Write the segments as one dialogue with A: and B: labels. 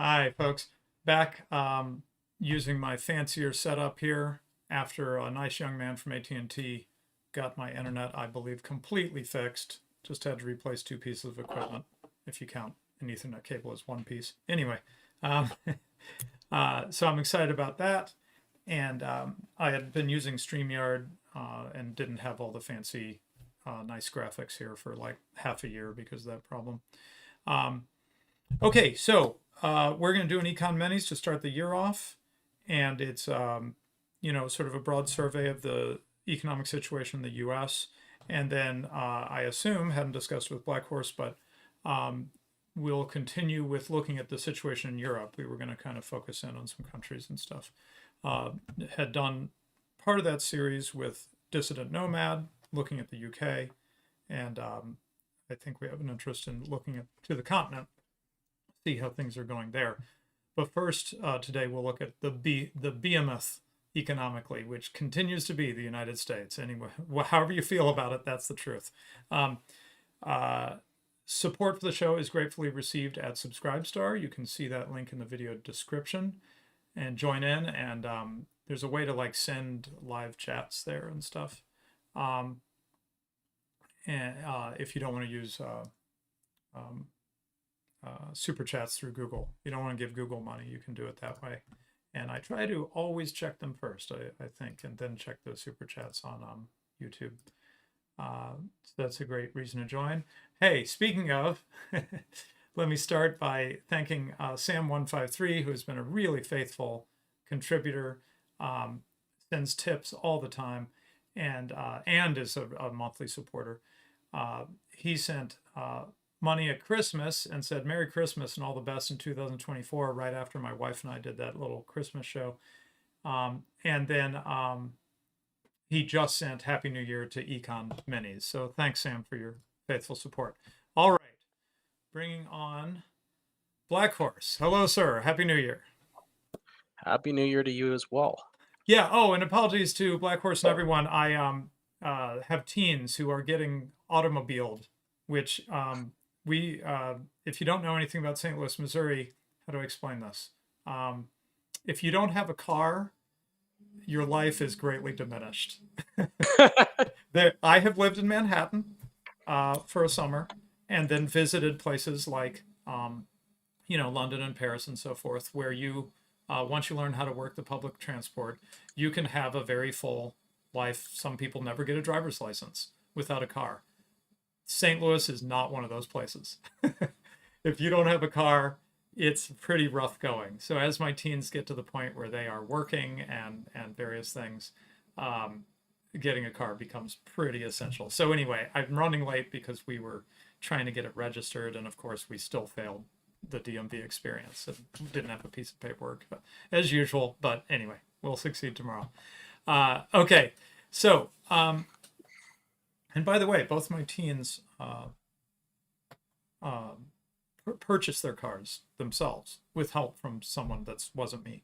A: Hi, folks. Back using my fancier setup here after a nice young man from AT&T got my internet, I believe, completely fixed. Just had to replace two pieces of equipment, if you count an Ethernet cable as one piece. Anyway, um, so I'm excited about that. And I had been using StreamYard and didn't have all the fancy, nice graphics here for like half a year because of that problem. Okay, so we're going to do an econ minis to start the year off, and it's sort of a broad survey of the economic situation in the U.S. And then I assume, hadn't discussed with Black Horse, but we'll continue with looking at the situation in Europe. We were going to kind of focus in on some countries and stuff. Had done part of that series with Dissident Nomad, looking at the UK, and I think we have an interest in looking to the continent, see how things are going there. But first, today we'll look at the behemoth economically, which continues to be the United States. Anyway, however you feel about it, that's the truth. Support for the show is gratefully received at Subscribestar. You can see that link in the video description and join in. And there's a way to like send live chats there and stuff. And if you don't want to use super chats through Google, you don't want to give Google money, you can do it that way. And I try to always check them first, I think, and then check the super chats on YouTube. So that's a great reason to join. Hey, speaking of, let me start by thanking Sam153, who's been a really faithful contributor, sends tips all the time, and is a monthly supporter. He sent money at Christmas and said Merry Christmas and all the best in 2024 right after my wife and I did that little Christmas show. And then he just sent Happy New Year to Econ Minis. So thanks, Sam, for your faithful support. All right, bringing on Black Horse. Hello, sir. Happy New Year.
B: Happy New Year to you as well.
A: Yeah. Oh, and apologies to Black Horse and everyone. I have teens who are getting automobiled, which if you don't know anything about St. Louis, Missouri, how do I explain this? If you don't have a car, your life is greatly diminished. I have lived in Manhattan for a summer and then visited places like, London and Paris and so forth, where you, once you learn how to work the public transport, you can have a very full life. Some people never get a driver's license without a car. St. Louis is not one of those places. If you don't have a car, it's pretty rough going. So as my teens get to the point where they are working and various things, getting a car becomes pretty essential. So anyway, I'm running late because we were trying to get it registered, and of course we still failed the DMV experience and didn't have a piece of paperwork, as usual. But anyway, we'll succeed tomorrow. Okay, so and by the way, both my teens purchased their cars themselves with help from someone that wasn't me.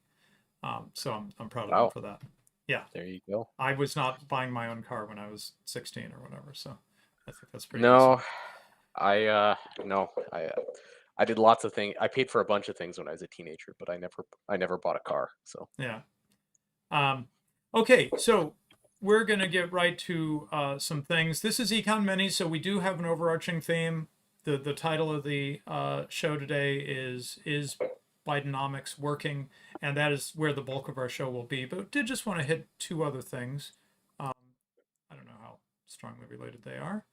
A: So I'm proud of them for that. Yeah.
B: There you go.
A: I was not buying my own car when I was 16 or whatever. So I think that's pretty
B: No,
A: awesome.
B: I did lots of things. I paid for a bunch of things when I was a teenager, but I never bought a car. So
A: yeah. Okay, so we're going to get right to some things. This is Econ Mini, so we do have an overarching theme. The title of the show today is Bidenomics Working, and that is where the bulk of our show will be. But did just want to hit two other things. I don't know how strongly related they are.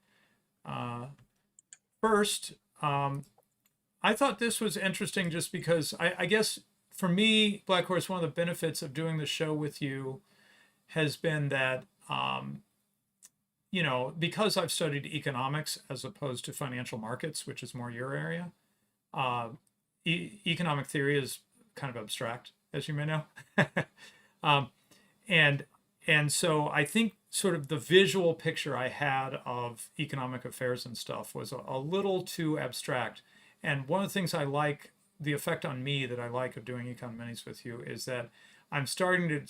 A: First, I thought this was interesting just because I guess for me, Black Horse, one of the benefits of doing the show with you has been that, because I've studied economics as opposed to financial markets, which is more your area, economic theory is kind of abstract, as you may know. And so I think sort of the visual picture I had of economic affairs and stuff was a little too abstract. And one of the things I like, the effect on me that I like of doing Econ Minis with you, is that I'm starting to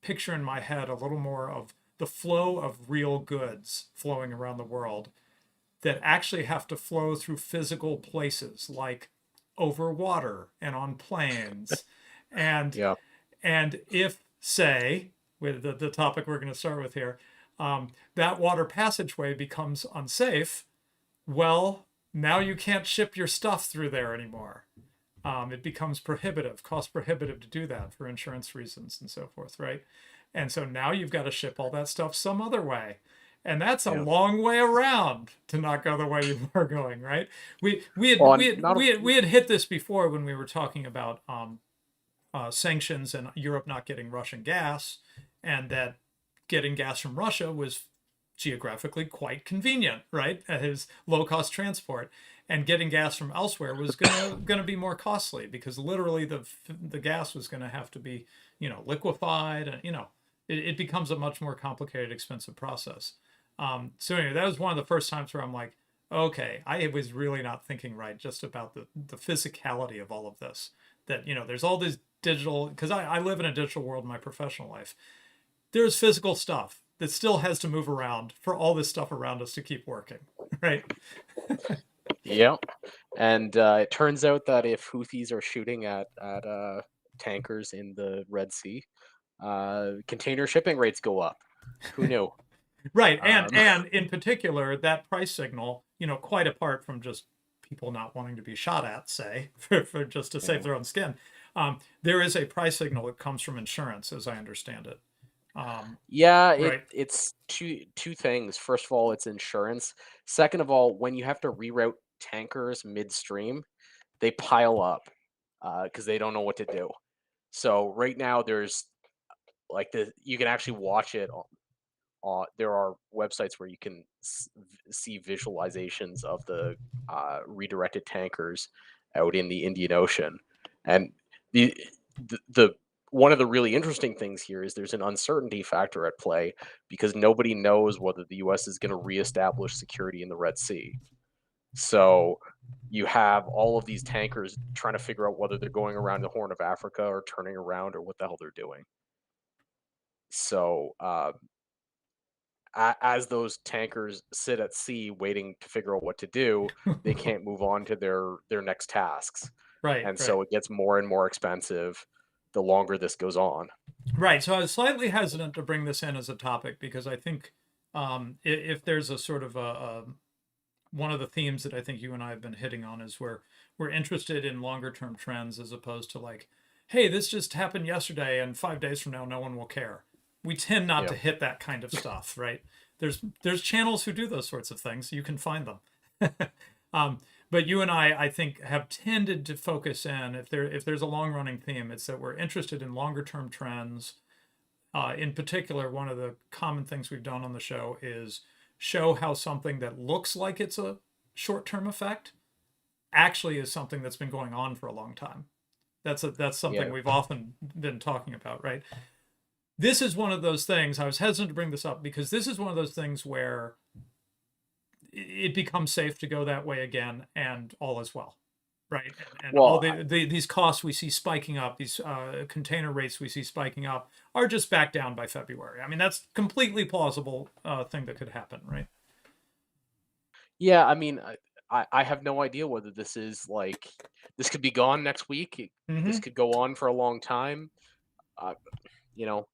A: picture in my head a little more of the flow of real goods flowing around the world that actually have to flow through physical places like over water and on planes. And
B: Yeah.
A: and if, say, with the topic we're going to start with here, that water passageway becomes unsafe, well, now you can't ship your stuff through there anymore. It becomes prohibitive, cost prohibitive to do that for insurance reasons and so forth, right? And so now you've got to ship all that stuff some other way. And that's a
B: Yeah.
A: long way around to not go the way you were going, right? We had
B: Well,
A: we
B: and
A: had
B: not a,
A: we had, we had hit this before when we were talking about sanctions and Europe not getting Russian gas, and that getting gas from Russia was geographically quite convenient, right? His low cost transport, and getting gas from elsewhere was gonna be more costly because literally the gas was gonna have to be liquefied, and it becomes a much more complicated, expensive process. So anyway, that was one of the first times where I'm like, okay, I was really not thinking right just about the physicality of all of this. That there's all these digital, because I live in a digital world in my professional life. There's physical stuff that still has to move around for all this stuff around us to keep working, right?
B: yeah. And it turns out that if Houthis are shooting at tankers in the Red Sea, container shipping rates go up. Who knew?
A: Right, and
B: Um,
A: and in particular, that price signal, quite apart from just people not wanting to be shot at, say, for just to save
B: yeah.
A: their own skin, there is a price signal that comes from insurance, as I understand it.
B: Yeah,
A: Right.
B: it's two things. First of all, it's insurance. Second of all, when you have to reroute tankers midstream, they pile up because they don't know what to do. So right now, there's like you can actually watch it. There are websites where you can see visualizations of the redirected tankers out in the Indian Ocean, and the, the one of the really interesting things here is there's an uncertainty factor at play because nobody knows whether the U.S. is going to reestablish security in the Red Sea. So you have all of these tankers trying to figure out whether they're going around the Horn of Africa or turning around or what the hell they're doing. So as those tankers sit at sea waiting to figure out what to do, they can't move on to their next tasks,
A: Right,
B: and
A: right.
B: so it gets more and more expensive the longer this goes on.
A: Right. So I was slightly hesitant to bring this in as a topic because I think if there's a sort of a one of the themes that I think you and I have been hitting on is where we're interested in longer term trends as opposed to like, hey, this just happened yesterday and 5 days from now no one will care. We tend not
B: Yeah.
A: to hit that kind of stuff, right? There's channels who do those sorts of things. You can find them. um, but you and I think, have tended to focus in, if there's a long running theme, it's that we're interested in longer term trends. In particular, one of the common things we've done on the show is show how something that looks like it's a short term effect actually is something that's been going on for a long time. That's something
B: Yeah.
A: we've often been talking about, right? This is one of those things. I was hesitant to bring this up because this is one of those things where it becomes safe to go that way again, and all is well, right? And all
B: Well,
A: these costs we see spiking up, these container rates we see spiking up, are just back down by February. I mean, that's completely plausible thing that could happen, right?
B: yeah, I mean, I have no idea whether this is like this could be gone next week. This
A: Mm-hmm.
B: could go on for a long time. Uh, you know,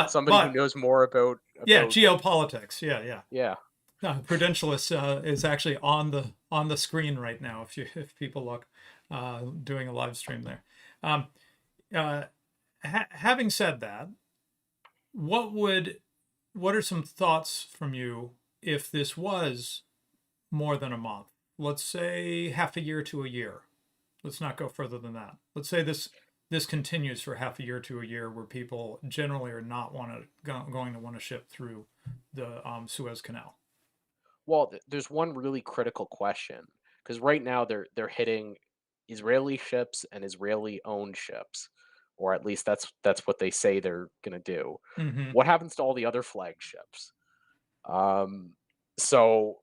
B: somebody who
A: But
B: knows more
A: yeah,
B: about
A: geopolitics. Yeah, yeah.
B: yeah.
A: Prudentialist is actually on the screen right now. If people look, doing a live stream there. Um, uh, Having said that, what would what are some thoughts from you if this was more than a month? Let's say half a year to a year. Let's not go further than that. Let's say this continues for half a year to a year, where people generally are not going to want to ship through the Suez Canal.
B: Well, there's one really critical question because right now they're hitting Israeli ships and Israeli-owned ships, or at least that's what they say they're gonna do.
A: Mm-hmm.
B: What happens to all the other flagships? Um, so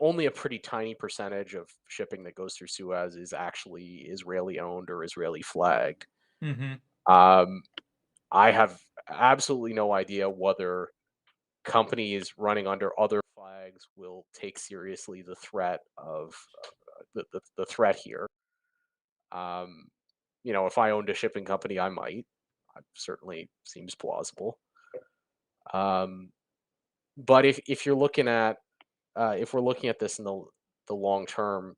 B: only a pretty tiny percentage of shipping that goes through Suez is actually Israeli-owned or Israeli flagged.
A: Mm-hmm.
B: Um, I have absolutely no idea whether companies running under other flags will take seriously the threat of the threat here. Um, if I owned a shipping company, I might. Certainly seems plausible. Um, but if you're looking at if we're looking at this in the long term,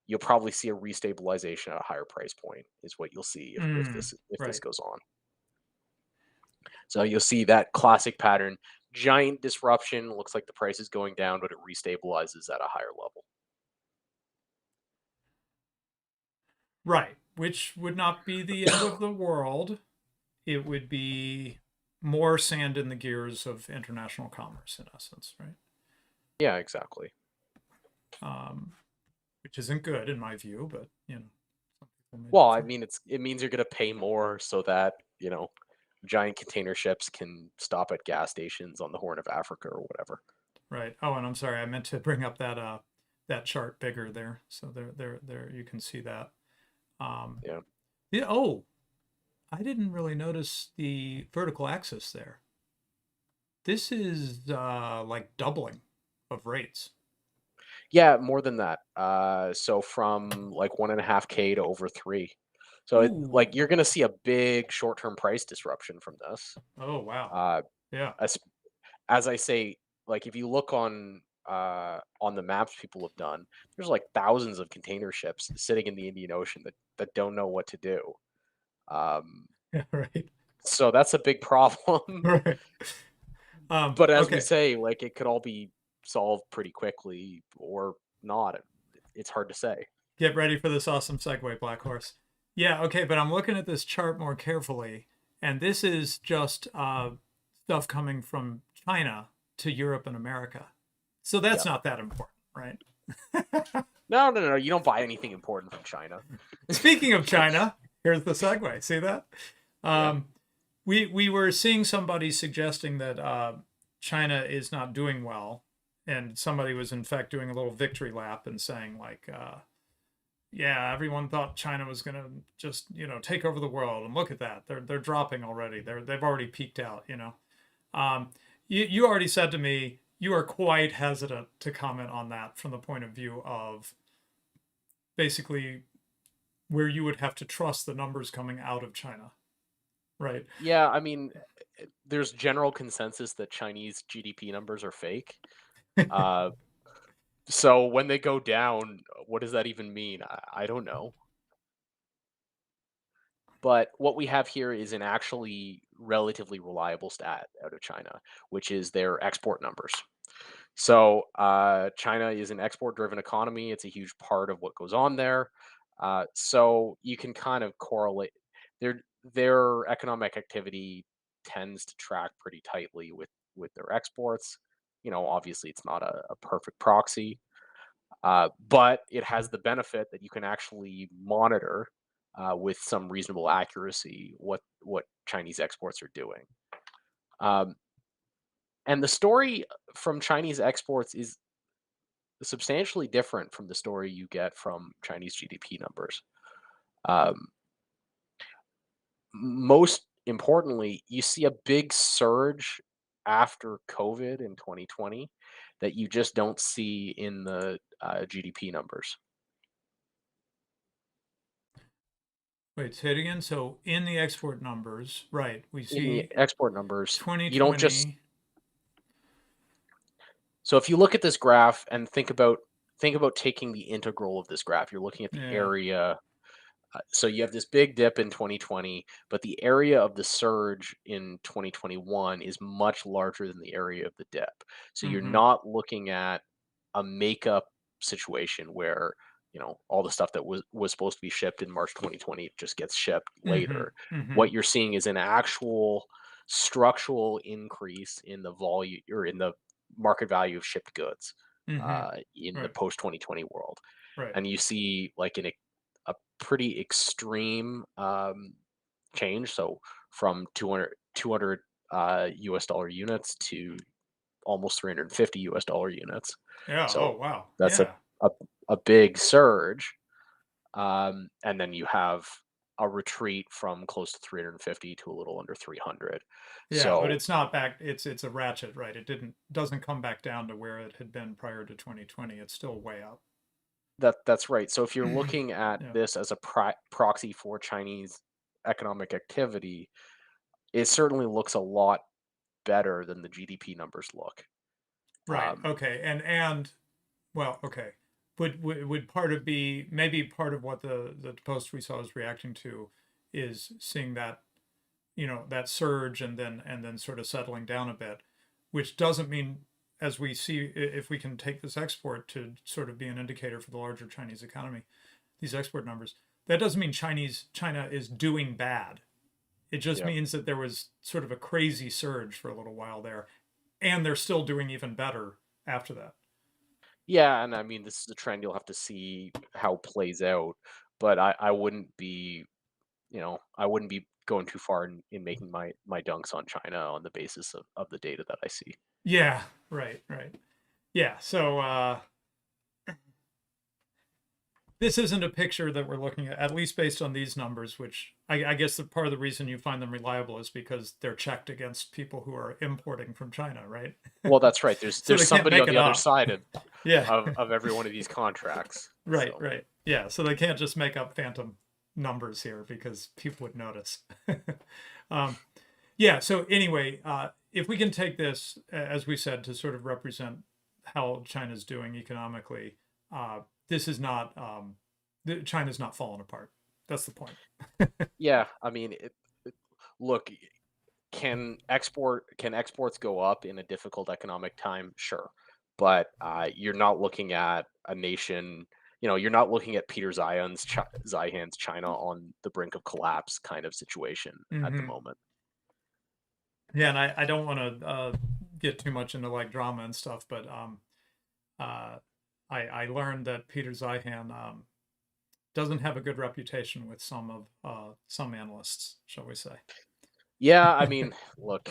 B: you'll probably see a restabilization at a higher price point is what you'll see
A: Mm,
B: if this
A: right.
B: goes on. So you'll see that classic pattern, giant disruption, looks like the price is going down, but it restabilizes at a higher level.
A: Right. Which would not be the end of the world. It would be more sand in the gears of international commerce, in essence, right?
B: Yeah, exactly.
A: Um, which isn't good in my view, but some people may
B: Well, I
A: differ.
B: mean, it means you're going to pay more so that giant container ships can stop at gas stations on the Horn of Africa or whatever.
A: Right. Oh, and I'm sorry, I meant to bring up that chart bigger there. So there you can see that. Um,
B: Yeah.
A: yeah, oh, I didn't really notice the vertical axis there. This is like doubling of rates.
B: Yeah, more than that. So from like 1.5K to over 3. So
A: Ooh.
B: you're gonna see a big short-term price disruption from this.
A: Oh, wow.
B: Uh,
A: Yeah.
B: as as I say, like if you look on the maps people have done, there's like thousands of container ships sitting in the Indian Ocean that don't know what to do. Um,
A: Yeah, right.
B: so that's a big problem.
A: Right.
B: But as we
A: Okay.
B: say, like it could all be solved pretty quickly or not. It's hard to say.
A: Get ready for this awesome segue, Black Horse. Yeah, okay, but I'm looking at this chart more carefully, and this is just stuff coming from China to Europe and America. So that's
B: Yeah.
A: not that important, right?
B: No, no, no. You don't buy anything important from China.
A: Speaking of China, here's the segue. See that?
B: Yeah.
A: Um, we were seeing somebody suggesting that China is not doing well, and somebody was in fact doing a little victory lap and saying like, yeah, everyone thought China was gonna just take over the world, and look at that, they're dropping already. They've already peaked out. Um, you already said to me you are quite hesitant to comment on that from the point of view of basically where you would have to trust the numbers coming out of China, right?
B: Yeah, I mean, there's general consensus that Chinese GDP numbers are fake. Uh, so when they go down, what does that even mean? I don't know. But what we have here is an actually relatively reliable stat out of China, which is their export numbers. So China is an export-driven economy. It's a huge part of what goes on there. So you can kind of correlate their economic activity tends to track pretty tightly with their exports. Obviously, it's not a perfect proxy, but it has the benefit that you can actually monitor with some reasonable accuracy what Chinese exports are doing. Um, and the story from Chinese exports is substantially different from the story you get from Chinese GDP numbers. Um, Most importantly, you see a big surge after COVID in 2020 that you just don't see in the GDP numbers.
A: Wait, say it again. So in the export numbers, right, we
B: In the
A: see
B: export numbers, you don't just
A: 2020.
B: so if you look at this graph and think about taking the integral of this graph, you're looking at the
A: Yeah.
B: area. So you have this big dip in 2020, but the area of the surge in 2021 is much larger than the area of the dip. So you're
A: Mm-hmm.
B: not looking at a makeup situation where all the stuff that was supposed to be shipped in March 2020 just gets shipped
A: Mm-hmm.
B: later.
A: Mm-hmm.
B: What you're seeing is an actual structural increase in the volume or in the market value of shipped goods
A: Mm-hmm.
B: in the
A: Right.
B: post 2020 world,
A: Right.
B: and you see like a pretty extreme change. So from 200 US dollar units to almost 350 US dollar units.
A: Yeah. Oh,
B: So
A: wow.
B: that's
A: Yeah.
B: a, a big surge. And then you have a retreat from close to 350 to a little under 300.
A: Yeah, but
B: So
A: it's not back. It's a ratchet, right? It doesn't come back down to where it had been prior to 2020. It's still way up.
B: that's right. So if you're looking at
A: Yeah.
B: this as a proxy for Chinese economic activity, it certainly looks a lot better than the GDP numbers look.
A: Right.
B: Um,
A: Okay. And well, okay. Would part of be maybe part of what the post we saw is reacting to is seeing that, that surge and then sort of settling down a bit, which doesn't mean, as we see, if we can take this export to sort of be an indicator for the larger Chinese economy, these export numbers, that doesn't mean China is doing bad. It just
B: yeah.
A: means that there was sort of a crazy surge for a little while there, and they're still doing even better after that.
B: Yeah, and I mean, this is a trend you'll have to see how it plays out, but I wouldn't be, I wouldn't be going too far in making my dunks on China on the basis of the data that I see.
A: Yeah, right, right. Yeah, so this isn't a picture that we're looking at least based on these numbers, which I guess the part of the reason you find them reliable is because they're checked against people who are importing from China, right?
B: Well, that's right. There's
A: So
B: there's
A: they can't
B: somebody
A: make
B: on
A: it
B: the other
A: up.
B: side
A: Yeah,
B: of every one of these contracts.
A: right,
B: So
A: right. Yeah, so they can't just make up phantom numbers here because people would notice. um, yeah, so anyway, if we can take this, as we said, to sort of represent how China's doing economically, this is not, China's not falling apart. That's the point.
B: yeah, I mean, look, can exports go up in a difficult economic time? Sure, but you're not looking at a nation. You're not looking at Peter Zeihan's China on the brink of collapse kind of situation at the
A: Hmm.
B: moment.
A: Yeah, and I don't want to get too much into like drama and stuff, but uh, I learned that Peter Zeihan doesn't have a good reputation with some analysts, shall we say?
B: Yeah, I mean, look,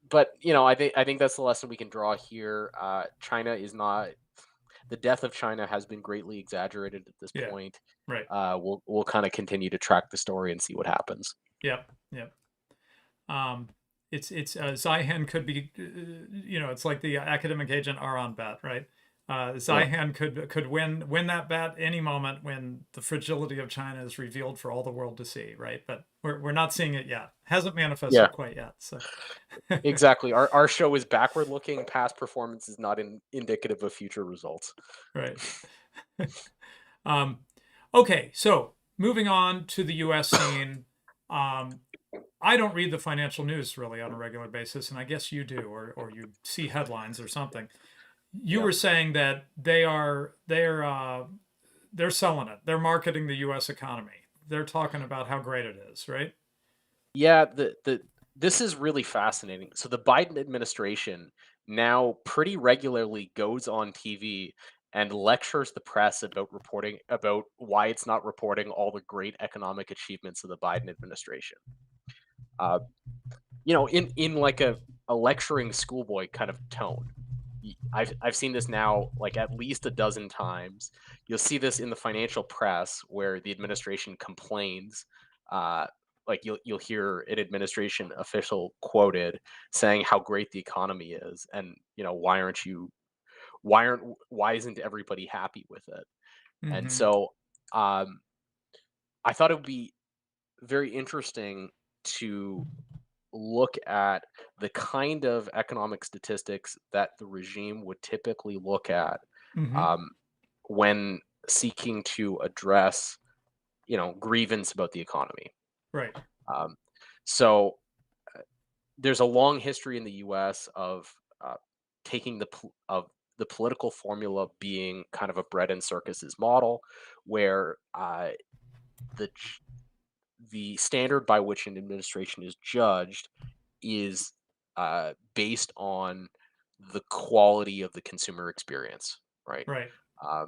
B: but I think that's the lesson we can draw here. China is not the death of China has been greatly exaggerated at this
A: Yeah,
B: point.
A: right.
B: We'll kind of continue to track the story and see what happens.
A: Yep, yep. Um, it's Zihan could be, it's like the academic agent are on bet, right?
B: Yeah,
A: Zihan could win that bet any moment when the fragility of China is revealed for all the world to see, right? But we're not seeing it yet. Hasn't
B: yeah,
A: manifested quite yet. So
B: exactly. Our show is backward looking. Past performance is not indicative of future results.
A: right. um, okay, so moving on to the U.S. scene. Um, I don't read the financial news really on a regular basis, and I guess you do, or you see headlines or something. You
B: Yeah.
A: were saying that they're selling it. They're marketing the U.S. economy. They're talking about how great it is, right?
B: Yeah, the this is really fascinating. So the Biden administration now pretty regularly goes on TV and lectures the press about why it's not reporting all the great economic achievements of the Biden administration. Uh, in like a lecturing schoolboy kind of tone. I've seen this now like at least a dozen times. You'll see this in the financial press where the administration complains. Uh, like you'll hear an administration official quoted saying how great the economy is, and why isn't everybody happy with it? And
A: Mm-hmm.
B: so um, I thought it would be very interesting to look at the kind of economic statistics that the regime would typically look at
A: Mm-hmm.
B: um, when seeking to address, grievance about the economy.
A: Right.
B: Um, so there's a long history in the U.S. of taking of the political formula being kind of a bread and circuses model, where the the standard by which an administration is judged is based on the quality of the consumer experience, right?
A: Right.
B: Um,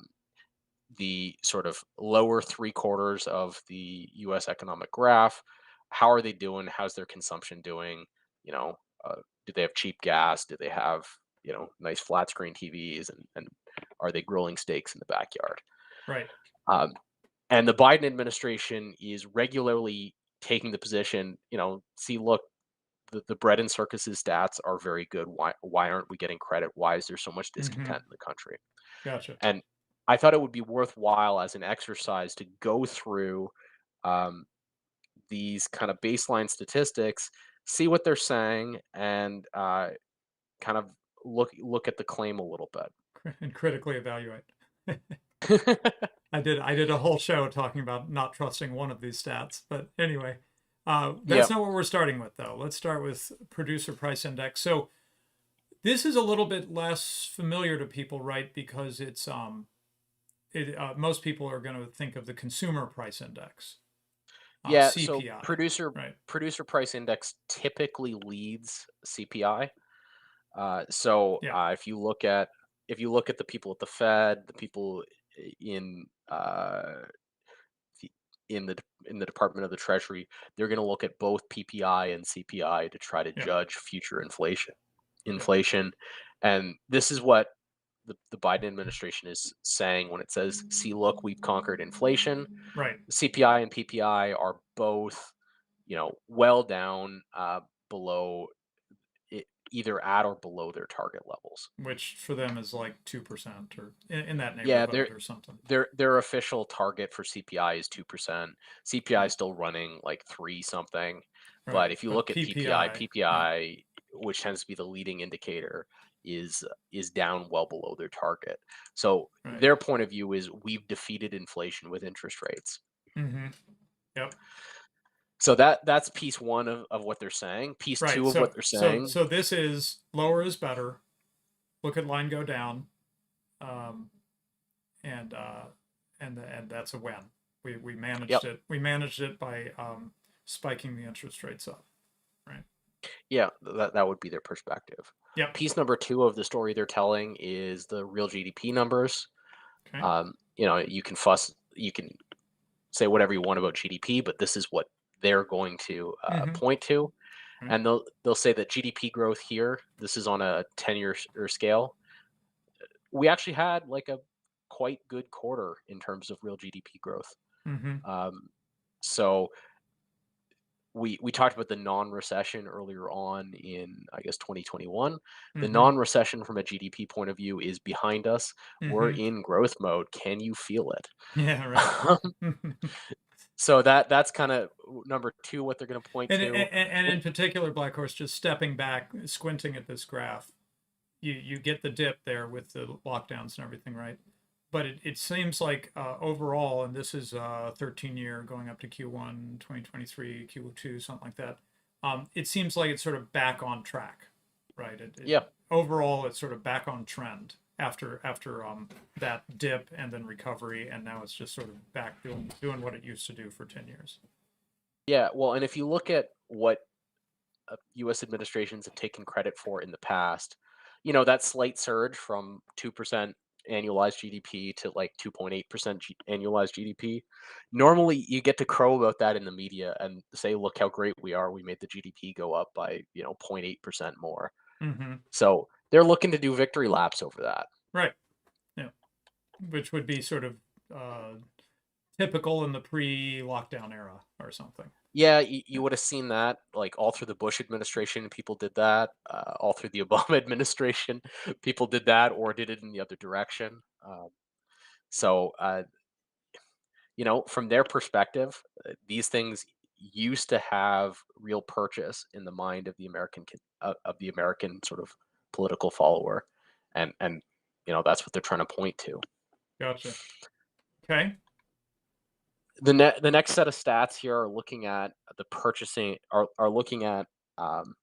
B: the sort of lower three quarters of the U.S. economic graph. How are they doing? How's their consumption doing? You know, do they have cheap gas? Do they have nice flat screen TVs? And are they grilling steaks in the backyard?
A: Right.
B: Um, and the Biden administration is regularly taking the position, see, look, the bread and circuses stats are very good. Why aren't we getting credit? Why is there so much
A: Mm-hmm.
B: discontent in the country?
A: Gotcha.
B: And I thought it would be worthwhile as an exercise to go through um, these kind of baseline statistics, see what they're saying, and kind of look at the claim a little
A: And critically evaluate.
B: bit.
A: I did a whole show talking about not trusting one of these stats, but anyway,
B: Yeah,
A: that's not what we're starting with though. Let's start with producer price index. So this is a little bit less familiar to people, right? Because most people are going to think of the consumer price index,
B: yeah. So
A: CPI, right?
B: producer price index typically leads CPI. So
A: Yeah,
B: if you look at the people at the Fed, the people in the, in the Department of the Treasury, they're going to look at both PPI and CPI to try to
A: yeah,
B: judge future inflation.
A: yeah,
B: Inflation, and this is what the Biden administration is saying when it says, "See, look, we've conquered inflation."
A: right.
B: CPI and PPI are both, well down below either at or below their target levels.
A: Which for them is like 2% or in that
B: Yeah,
A: neighborhood or something.
B: their official target for CPI is 2%. CPI
A: Yeah,
B: is still running like 3 something.
A: right.
B: But if you
A: But
B: look at PPI,
A: PPI, yeah,
B: PPI, which tends to be the leading indicator, is down well below their target. So
A: right.
B: their point of view is we've defeated inflation with interest rates.
A: Mm-hmm. Yep.
B: So that's piece one of what they're saying. Piece
A: Right.
B: two of what
A: So
B: they're
A: so
B: saying.
A: so this is lower is better. Look at line go down, um, and and that's a win. We
B: Yep.
A: managed it. We managed it by spiking the interest rates up. Right.
B: Yeah, that would be their perspective.
A: Yep.
B: Piece number two of the story they're telling is the real GDP numbers.
A: Okay.
B: You can say whatever you want about GDP, but this is what they're going to
A: Mm-hmm.
B: point to,
A: Right.
B: and they'll say that GDP growth here. This is on a 10-year scale. We actually had like a quite good quarter in terms of real GDP growth.
A: Mm-hmm.
B: Um, so we talked about the non-recession earlier on in, I guess, 2021. The
A: Mm-hmm.
B: non-recession from a GDP point of view is behind us. We're
A: Mm-hmm.
B: in growth mode. Can you feel it?
A: Yeah. Right.
B: So that's kind of number two, what they're going to point to.
A: And in particular, Black Horse, just stepping back, squinting at this graph, you get the dip there with the lockdowns and everything, right? But it seems like overall, and this is 13-year going up to Q1 2023, Q2, something like that. It seems like it's sort of back on track, right?
B: Yeah,
A: Overall, it's sort of back on trend after that dip and then recovery, and now it's just sort of back doing what it used to do for 10 years.
B: yeah. Well, and if you look at what U.S. administrations have taken credit for in the past, that slight surge from 2% annualized GDP to like 2.8% annualized GDP. Normally, you get to crow about that in the media and say, "Look how great we are. We made the GDP go up by 0.8% more."
A: Mm-hmm.
B: So they're looking to do victory laps over that.
A: Right. Yeah. Which would be sort of uh, typical in the pre-lockdown era or something.
B: Yeah, you
A: Yeah.
B: would have seen that like all through the Bush administration, people did that. All through the Obama administration, people did that or did it in the other direction. So, from their perspective, these things used to have real purchase in the mind of the American sort of political follower, and that's what they're trying to point to.
A: Gotcha. Okay.
B: The next set of stats here are looking at the purchasing are looking at um,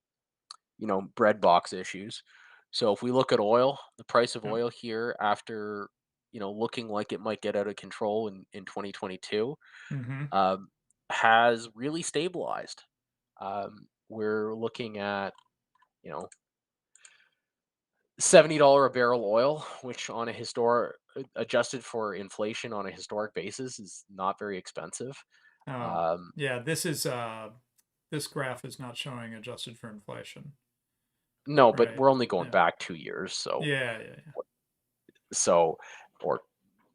B: bread box issues. So if we look at oil, the price of
A: Yeah.
B: oil here after looking like it might get out of control in 2022
A: Mm-hmm.
B: um, has really stabilized. We're looking at you know $70 a barrel oil, which on a historic adjusted for inflation on a historic basis is not very expensive.
A: Oh,
B: Um,
A: yeah. This graph is not showing adjusted for inflation,
B: no, but
A: right?
B: we're only going
A: Yeah.
B: back 2 years, so
A: Yeah. Yeah. Yeah.
B: so or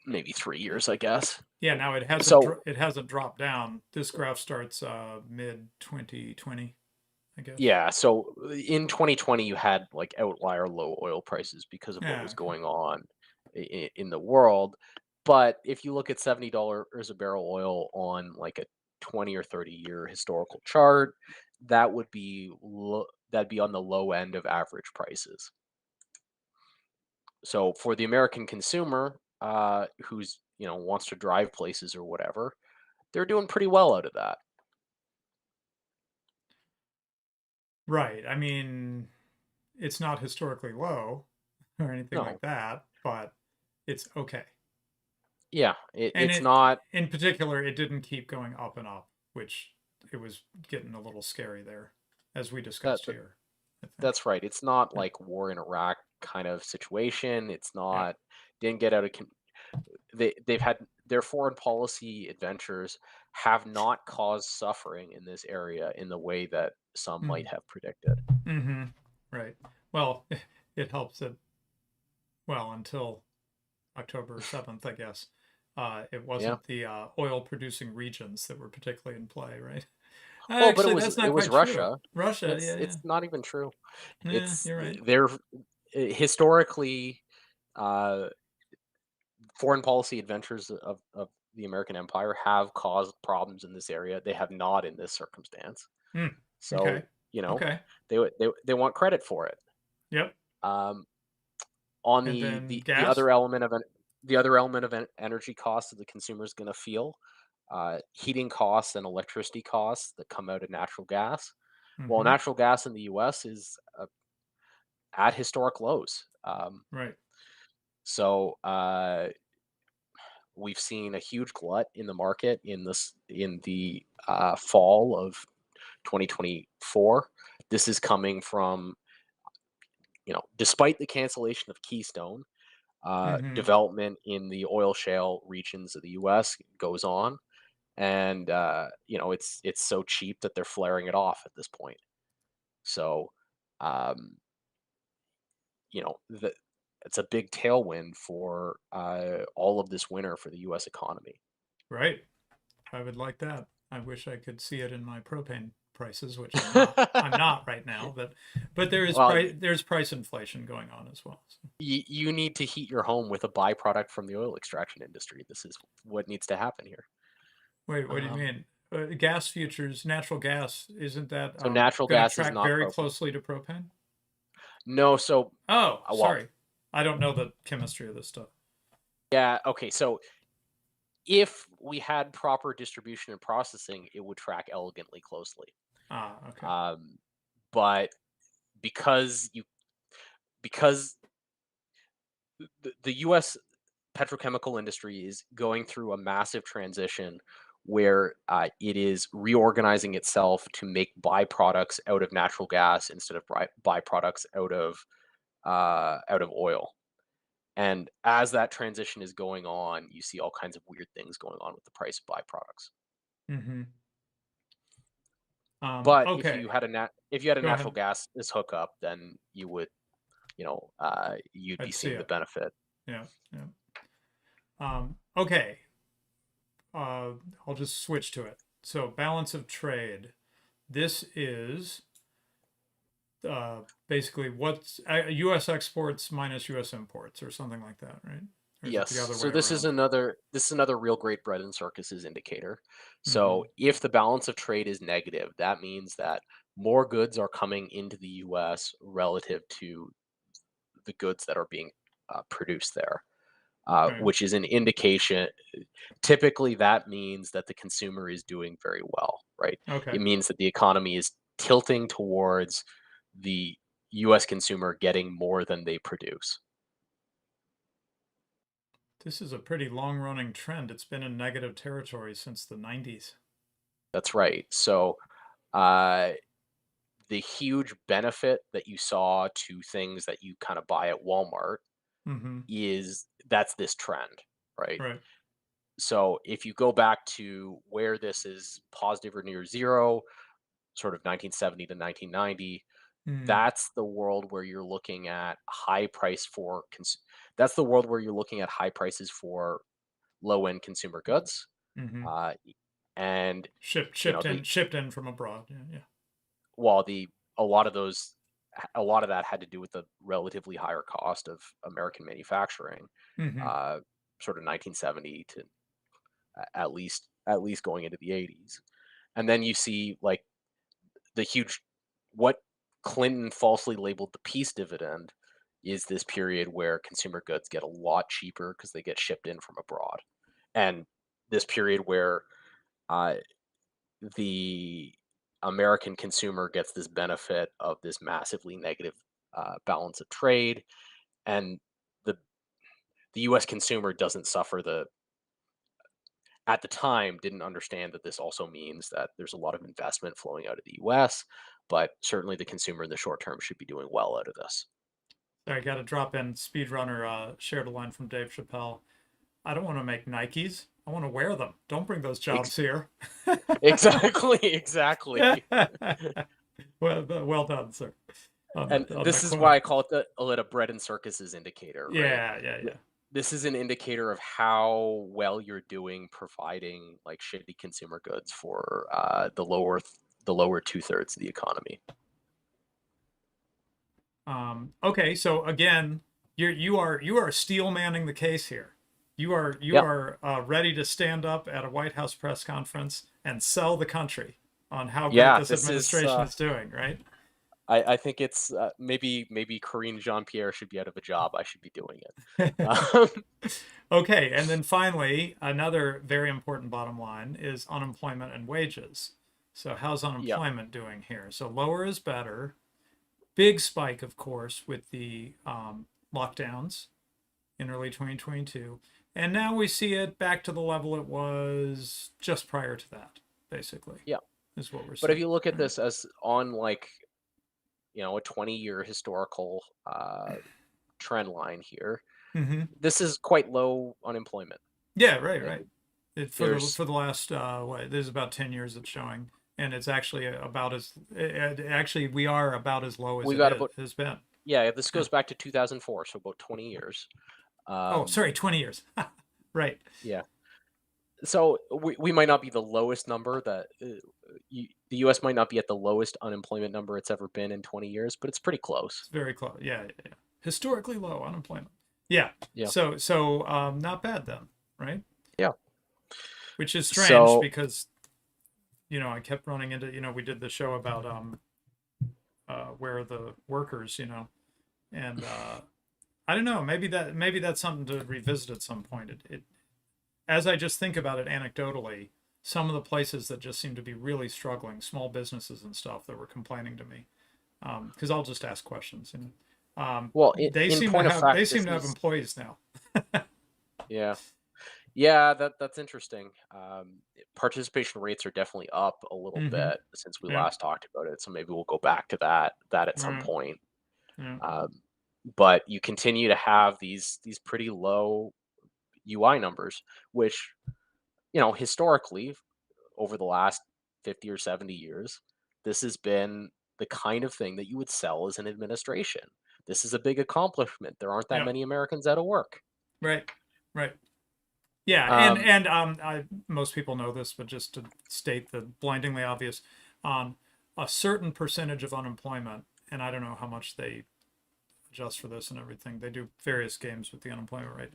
B: maybe 3 years, I guess.
A: Yeah. Now
B: So
A: it hasn't dropped down. This graph starts mid 2020, I guess.
B: Yeah, so in 2020 you had like outlier low oil prices because of what
A: Yeah.
B: was
A: Okay.
B: going on in the world. But if you look at $70 a barrel oil on like a 20 or 30-year historical chart, that'd be on the low end of average prices. So for the American consumer, who's wants to drive places or whatever, they're doing pretty well out of that.
A: Right. I mean, it's not historically low or anything like
B: No,
A: that, but it's okay.
B: yeah,
A: And
B: it's
A: it,
B: not.
A: in particular, it didn't keep going up and up, which it was getting a little scary there, as we
B: That,
A: discussed here, I think.
B: That's right. It's not
A: Yeah.
B: like war in Iraq kind of situation. It's
A: Yeah.
B: not didn't get out of they've had their foreign policy adventures have not caused suffering in this area in the way that some might
A: Mm.
B: have predicted.
A: Hmm. Right. Well, it helps that, well, until October 7th, I guess, it
B: Yeah.
A: wasn't the oil producing regions that were particularly in play, right?
B: Well, but
A: Actually, that's
B: it
A: not
B: was
A: quite true.
B: Russia.
A: Russia, yeah, yeah.
B: It's not even true.
A: Yeah,
B: It's
A: you're right.
B: they're historically uh foreign policy adventures of the American empire have caused problems in this area. They have not in this circumstance.
A: Hmm.
B: So,
A: Okay.
B: you know,
A: Okay.
B: they want credit for it.
A: Yep.
B: Um, on
A: And then
B: the
A: gas.
B: other element of the other element of energy costs that the consumer is going to feel, heating costs and electricity costs that come out of natural gas. Well,
A: Hmm.
B: natural gas in the U.S. is at historic lows.
A: Right.
B: So we've seen a huge glut in the market in the fall of 2024. This is coming from despite the cancellation of Keystone,
A: Hmm.
B: development in the oil shale regions of the U.S. goes on, and it's so cheap that they're flaring it off at this point. So, um, it's a big tailwind for all of this winter for the U.S. economy.
A: Right. I would like that. I wish I could see it in my propane prices, which I'm not. I'm not right now, but
B: Well,
A: there's price inflation going on as well. So.
B: you need to heat your home with a byproduct from the oil extraction industry. This is what needs to happen here.
A: Wait, what do you
B: Um,
A: mean? Gas futures, natural gas, isn't that
B: so natural
A: going to
B: gas is
A: track
B: not
A: very
B: propane.
A: closely to propane?
B: No, so
A: Oh,
B: well,
A: sorry. I don't know the chemistry of this stuff.
B: yeah, okay. So if we had proper distribution and processing, it would track elegantly closely.
A: Ah, okay.
B: Um, but because because the U.S. petrochemical industry is going through a massive transition where it is reorganizing itself to make byproducts out of natural gas instead of byproducts out of oil. And as that transition is going on, you see all kinds of weird things going on with the price of byproducts.
A: Mm-hmm.
B: But
A: Okay.
B: if you had a
A: Go
B: natural
A: ahead.
B: gas this hookup, then you would you'd be
A: I'd see
B: seeing the
A: it.
B: benefit.
A: Yeah. Yeah. Okay. I'll just switch to it. So balance of trade. This is basically what's U.S. exports minus U.S. imports, or something like that, right? Or is it
B: Yes.
A: the other
B: So
A: way around?
B: this is another real great bread and circuses indicator. So
A: Mm-hmm.
B: if the balance of trade is negative, that means that more goods are coming into the US relative to the goods that are being produced there,
A: Right.
B: which is an indication. Typically, that means that the consumer is doing very well, right?
A: Okay.
B: It means that the economy is tilting towards the US consumer getting more than they produce.
A: This is a pretty long running trend. It's been in negative territory since the 90s.
B: That's right. So, uh, the huge benefit that you saw to things that you kind of buy at Walmart
A: Mm-hmm.
B: is that's this trend, right?
A: Right.
B: So if you go back to where this is positive or near zero, sort of 1970 to 1990,
A: Mm.
B: that's the world where you're looking at that's the world where you're looking at high prices for low end consumer goods.
A: Mm-hmm.
B: Uh, and
A: Shipped
B: you know
A: shipped in
B: the
A: shipped in from abroad. Yeah. Yeah.
B: Well, the a lot of those a lot of that had to do with the relatively higher cost of American manufacturing,
A: Hmm.
B: uh, sort of 1970 to at least going into the 80s. And then you see like the huge what Clinton falsely labeled the peace dividend is this period where consumer goods get a lot cheaper because they get shipped in from abroad. And this period where uh, the American consumer gets this benefit of this massively negative balance of trade, and the the U.S. consumer doesn't suffer the at the time didn't understand that this also means that there's a lot of investment flowing out of the US, but certainly the consumer in the short term should be doing well out of this.
A: I got to drop in. Speedrunner shared a line from Dave Chappelle. I don't want to make Nikes. I want to wear them. Don't bring those
B: Ex-
A: jobs here.
B: exactly, exactly.
A: Well done, sir.
B: And
A: On the
B: this is
A: quote.
B: why I call it a bread and circuses indicator, right?
A: Yeah, yeah,
B: Th-
A: yeah.
B: This is an indicator of how well you're doing providing like shitty consumer goods for the lower two-thirds of the economy.
A: Okay, so again, you are steel manning the case here. You
B: Yep.
A: are ready to stand up at a White House press conference and sell the country on how great
B: Yeah,
A: this
B: this is
A: administration is doing, right?
B: I think it's maybe Corinne Jean Pierre should be out of a job. I should be doing it. Um,
A: Okay, and then finally, another very important bottom line is unemployment and wages. So how's
B: yeah,
A: unemployment doing here? So lower is better. Big spike, of course, with the lockdowns in early 2022. And now we see it back to the level it was just prior to that, basically,
B: yeah.
A: is what we're
B: But if
A: seeing.
B: you look at
A: Right.
B: this as on like a 20-year historical trend line here,
A: Mm-hmm.
B: this is quite low unemployment.
A: Yeah, right,
B: Uh,
A: right.
B: There's
A: For the last what, there's about 10 years it's showing, and it's actually about as actually we are about as low as
B: we
A: it
B: got about
A: has been.
B: yeah. This
A: Yeah.
B: goes back to 2004, so about 20 years.
A: Oh,
B: Um,
A: sorry, 20 years. Right.
B: yeah. So we might not be the lowest number that the U.S. might not be at the lowest unemployment number it's ever been in 20 years, but it's pretty close.
A: It's very close. Yeah, yeah, yeah. Historically low unemployment. Yeah.
B: Yeah.
A: Not bad then, right?
B: Yeah.
A: Which is strange
B: So
A: because I kept running into, we did the show about where are the workers, and I don't know, maybe that's something to revisit at some point. It as I just think about it anecdotally, some of the places that just seem to be really struggling, small businesses and stuff that were complaining to me, because I'll just ask questions, and
B: well,
A: they
B: in
A: seem to
B: point of
A: have
B: fact,
A: they seem
B: this
A: to have
B: is
A: employees now.
B: yeah. Yeah, that's interesting. Participation rates are definitely up a little
A: Mm-hmm.
B: bit since we
A: Yeah.
B: last talked about it, so maybe we'll go back to that at
A: All
B: some
A: right.
B: point.
A: Yeah.
B: Um, but you continue to have these pretty low UI numbers, which historically over the last 50 or 70 years, this has been the kind of thing that you would sell as an administration. This is a big accomplishment. There aren't that
A: Yeah.
B: many Americans out of work.
A: Right. Right. Yeah,
B: Um,
A: most people know this, but just to state the blindingly obvious, a certain percentage of unemployment, and I don't know how much they adjust for this and everything. They do various games with the unemployment rate,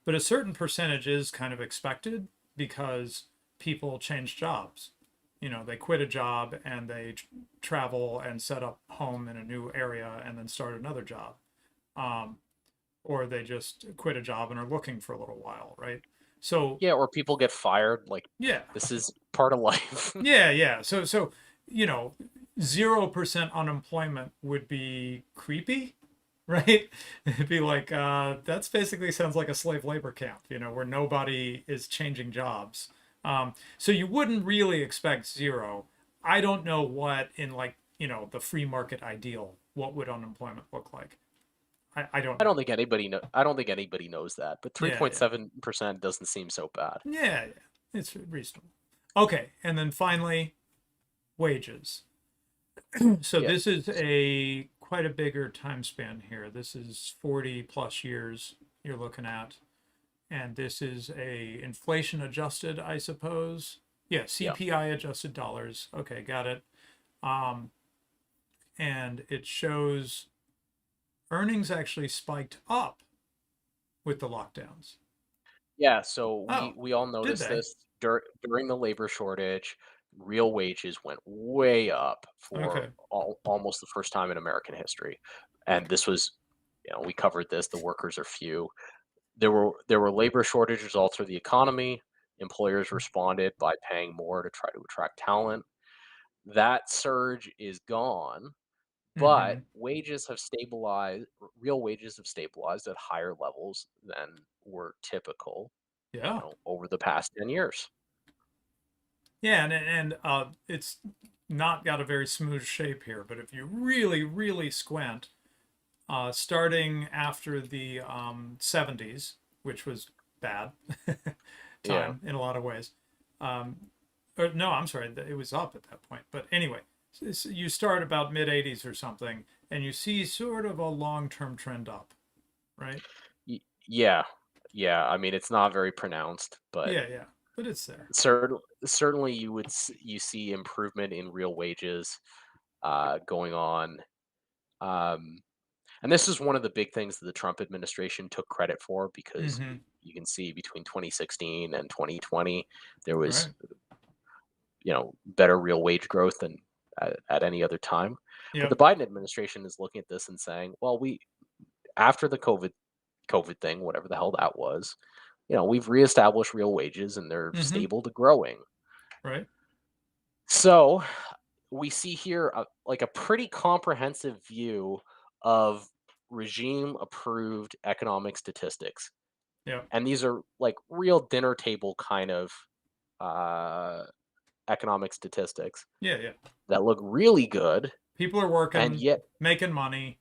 A: but a certain percentage is kind of expected because people change jobs. They quit a job and they travel and set up home in a new area and then start another job. Um, or they just quit a job and are looking for a little while, right? So
B: yeah, or people get fired. Like
A: yeah,
B: this is part of life.
A: yeah, yeah. You know, 0% unemployment would be creepy, right? It'd be like, that's basically sounds like a slave labor camp, where nobody is changing jobs. So you wouldn't really expect zero. I don't know what in like, the free market ideal, what would unemployment look like? I don't
B: I
A: know.
B: don't think anybody know. I don't think anybody knows that. But
A: Yeah, yeah.
B: 3.7% doesn't seem so bad.
A: Yeah, yeah. It's reasonable. Okay, and then finally, wages. So
B: Yeah,
A: this is a quite a bigger time span here. This is 40 plus years you're looking at. And this is a inflation adjusted, I suppose. Yeah,
B: yeah,
A: CPI adjusted dollars. Okay, got it. Um, and it shows earnings actually spiked up with the lockdowns.
B: Yeah, so we
A: Oh,
B: we all
A: did
B: noticed
A: they?
B: this during the labor shortage. Real wages went way up for
A: Okay.
B: almost the first time in American history, and this was, we covered this. The workers are few. There were labor shortages all through the economy. Employers responded by paying more to try to attract talent. That surge is gone, but
A: Mm-hmm.
B: wages have stabilized. Real wages have stabilized at higher levels than were typical,
A: Yeah.
B: over the past 10 years.
A: Yeah, and it's not got a very smooth shape here, but if you really, really squint, starting after the 70s, which was bad
B: Yeah.
A: time in a lot of ways. Um, or no, I'm sorry, it was up at that point. But anyway, you start about mid 80s or something, and you see sort of a long term trend up, right?
B: Yeah. Yeah. I mean, it's not very pronounced, but
A: Yeah, yeah, but it's there.
B: certainly you see improvement in real wages going on. Um, and this is one of the big things that the Trump administration took credit for, because
A: Mm-hmm.
B: you can see between 2016 and 2020 there was,
A: Right.
B: better real wage growth than at any other time. But the
A: Yep.
B: Biden administration is looking at this and saying, well, we after the COVID thing, whatever the hell that was, we've reestablished real wages and they're
A: Mm-hmm.
B: stable to growing.
A: Right.
B: So we see here like a pretty comprehensive view of regime approved economic statistics.
A: Yep.
B: And these are like real dinner table kind of uh, economic statistics
A: Yeah, yeah.
B: that look really good.
A: People are
B: And
A: working,
B: yet,
A: making money.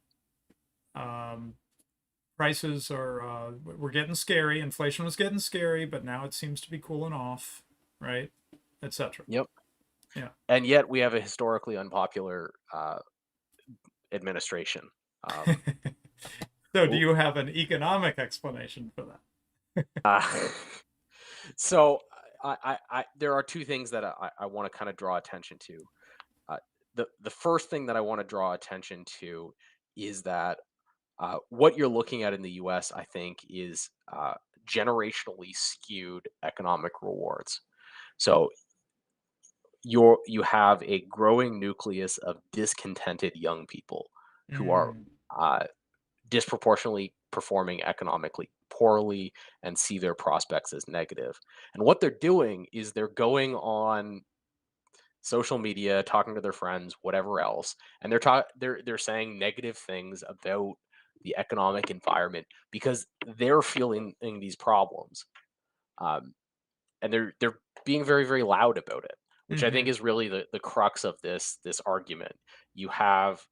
A: Um, Prices are we're getting scary. Inflation was getting scary, but now it seems to be cooling off, right? Etc.
B: yep.
A: Yeah.
B: And yet we have a historically unpopular administration. Um,
A: So, do you have an economic explanation for that?
B: uh, so there are two things that I want to kind of draw attention to. Uh, the first thing that I want to draw attention to is that what you're looking at in the U.S., I think, is generationally skewed economic rewards. So you have a growing nucleus of discontented young people who are
A: Mm,
B: uh, disproportionately performing economically poorly and see their prospects as negative. And what they're doing is they're going on social media, talking to their friends, whatever else, and they're saying negative things about the economic environment because they're feeling these problems, um, and they're being very very loud about it, which I think
A: mm-hmm.
B: is really the crux of this argument. You have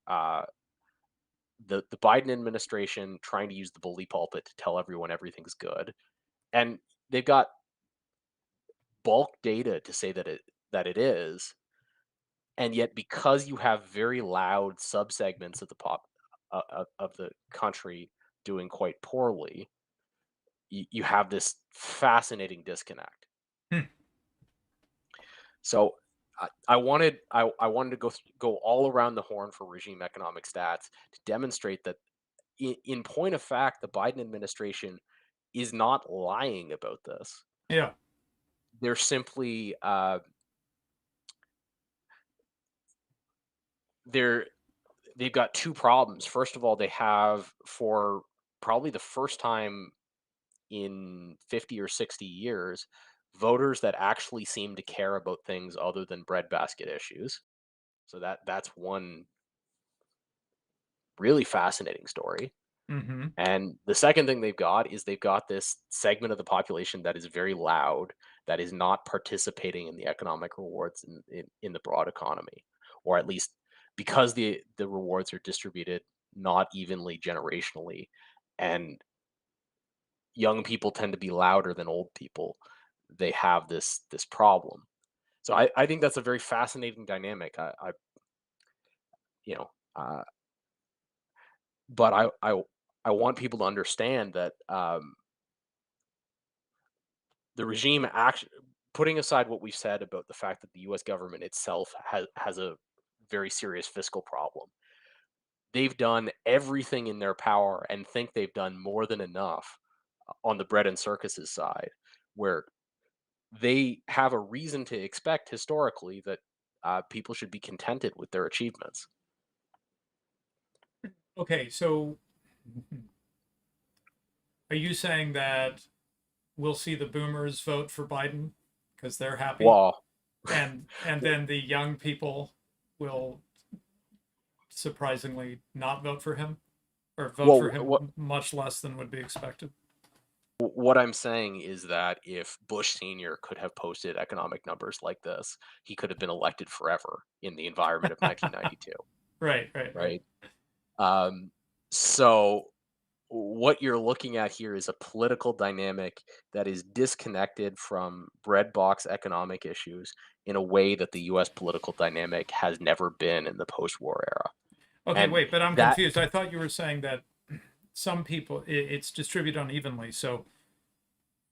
B: the Biden administration trying to use the bully pulpit to tell everyone everything's good, and they've got bulk data to say that it is. And yet because you have very loud subsegments of the of the country doing quite poorly, you have this fascinating disconnect.
A: Hmm.
B: So I wanted to go all around the horn for regime economic stats to demonstrate that in point of fact the Biden administration is not lying about this.
A: Yeah.
B: They're simply they're they've got two problems. First of all, they have, for probably the first time in 50 or 60 years, voters that actually seem to care about things other than breadbasket issues. So that's one really fascinating story.
A: Mm-hmm.
B: And the second thing they've got is they've got this segment of the population that is very loud, that is not participating in the economic rewards in the broad economy, or at least because the rewards are distributed not evenly generationally, and young people tend to be louder than old people. They have this problem. So I think that's a very fascinating dynamic. I you know, but I want people to understand that the regime action, putting aside what we've said about the fact that the US government itself has a very serious fiscal problem, they've done everything in their power and think they've done more than enough on the bread and circuses side, where they have a reason to expect historically that people should be contented with their achievements.
A: Okay, so are you saying that we'll see the boomers vote for Biden because they're happy,
B: Well,
A: and then the young people will surprisingly not vote for him, or vote for
B: well, what
A: him much less than would be expected?
B: what I'm saying is that if Bush Senior could have posted economic numbers like this, he could have been elected forever in the environment of 1992,
A: Right, right, right.
B: right? Um, so what you're looking at here is a political dynamic that is disconnected from breadbox economic issues in a way that the US political dynamic has never been in the post-war era.
A: Okay,
B: And
A: wait, but I'm
B: that
A: confused. I thought you were saying that some people it's distributed unevenly. So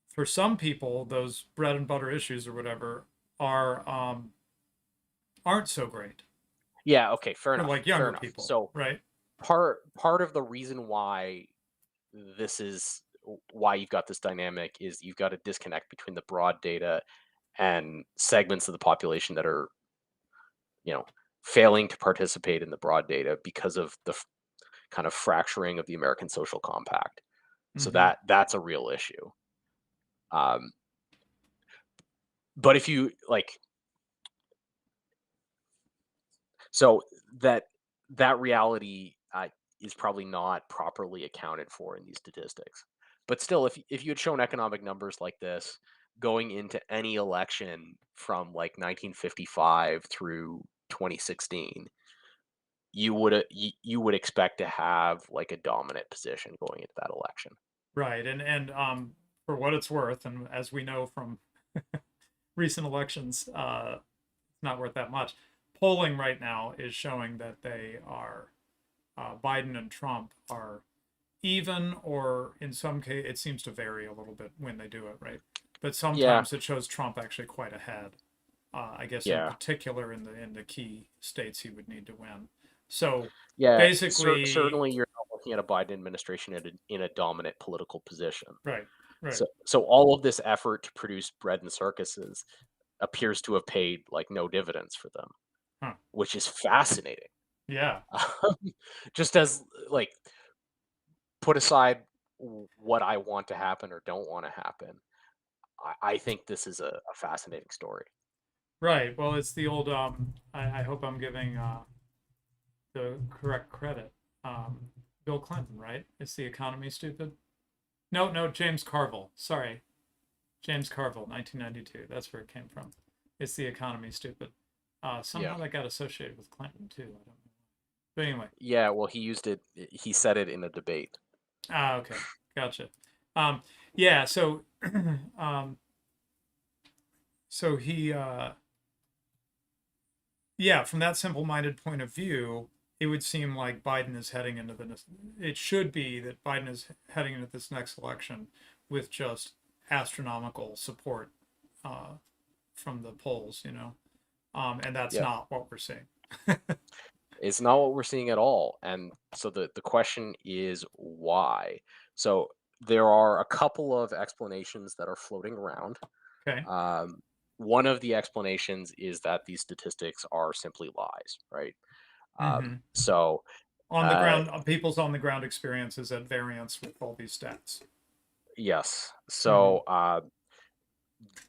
A: for some people, those bread and butter issues or whatever are aren't so great
B: yeah, okay, fair
A: for
B: enough.
A: like
B: Fair
A: younger
B: enough.
A: people,
B: So
A: right?
B: part of the reason why this is why you've got this dynamic is you've got a disconnect between the broad data and segments of the population that are, you know, failing to participate in the broad data because of the kind of fracturing of the American social compact. So
A: Mm-hmm.
B: that's a real issue. Um, but if you like, so that that reality is probably not properly accounted for in these statistics. But still, if you had shown economic numbers like this going into any election from like 1955 through 2016, you would expect to have like a dominant position going into that election.
A: Right, and for what it's worth, and as we know from recent elections, it's not worth that much. Polling right now is showing that they are Biden and Trump are even, or in some case, it seems to vary a little bit when they do it, right? But
B: Yeah,
A: sometimes it shows Trump actually quite ahead. I guess in
B: yeah,
A: particular in the key states he would need to win. So
B: yeah.
A: basically,
B: Certainly, you're not looking at a Biden administration in a dominant political position.
A: right, right,
B: So all of this effort to produce bread and circuses appears to have paid like no dividends for them,
A: huh?
B: which is fascinating.
A: Yeah,
B: Um, Just as like put aside what I want to happen or don't want to happen, I think this is a fascinating story.
A: right. Well, it's the old. I hope I'm giving the correct credit. Um, Bill Clinton, right? It's the economy, stupid. No, no, James Carville. Sorry, James Carville, 1992. That's where it came from. It's the economy, stupid.
B: Yeah,
A: Somehow that got associated with Clinton too. I don't know. But anyway,
B: yeah. Well, he used it. He said it in a debate.
A: okay, gotcha. Um, yeah, um, so he, yeah, from that simple-minded point of view, it would seem like Biden is heading into the. It should be that Biden is heading into this next election with just astronomical support uh, from the polls, and that's
B: Yeah,
A: not what we're seeing.
B: it's not what we're seeing at all. And so the question is why. So there are a couple of explanations that are floating around.
A: Okay.
B: Um, One of the explanations is that these statistics are simply lies, right?
A: Mm-hmm.
B: So
A: On the
B: uh,
A: ground, people's on the ground experience is at variance with all these stats.
B: yes,
A: Mm-hmm.
B: so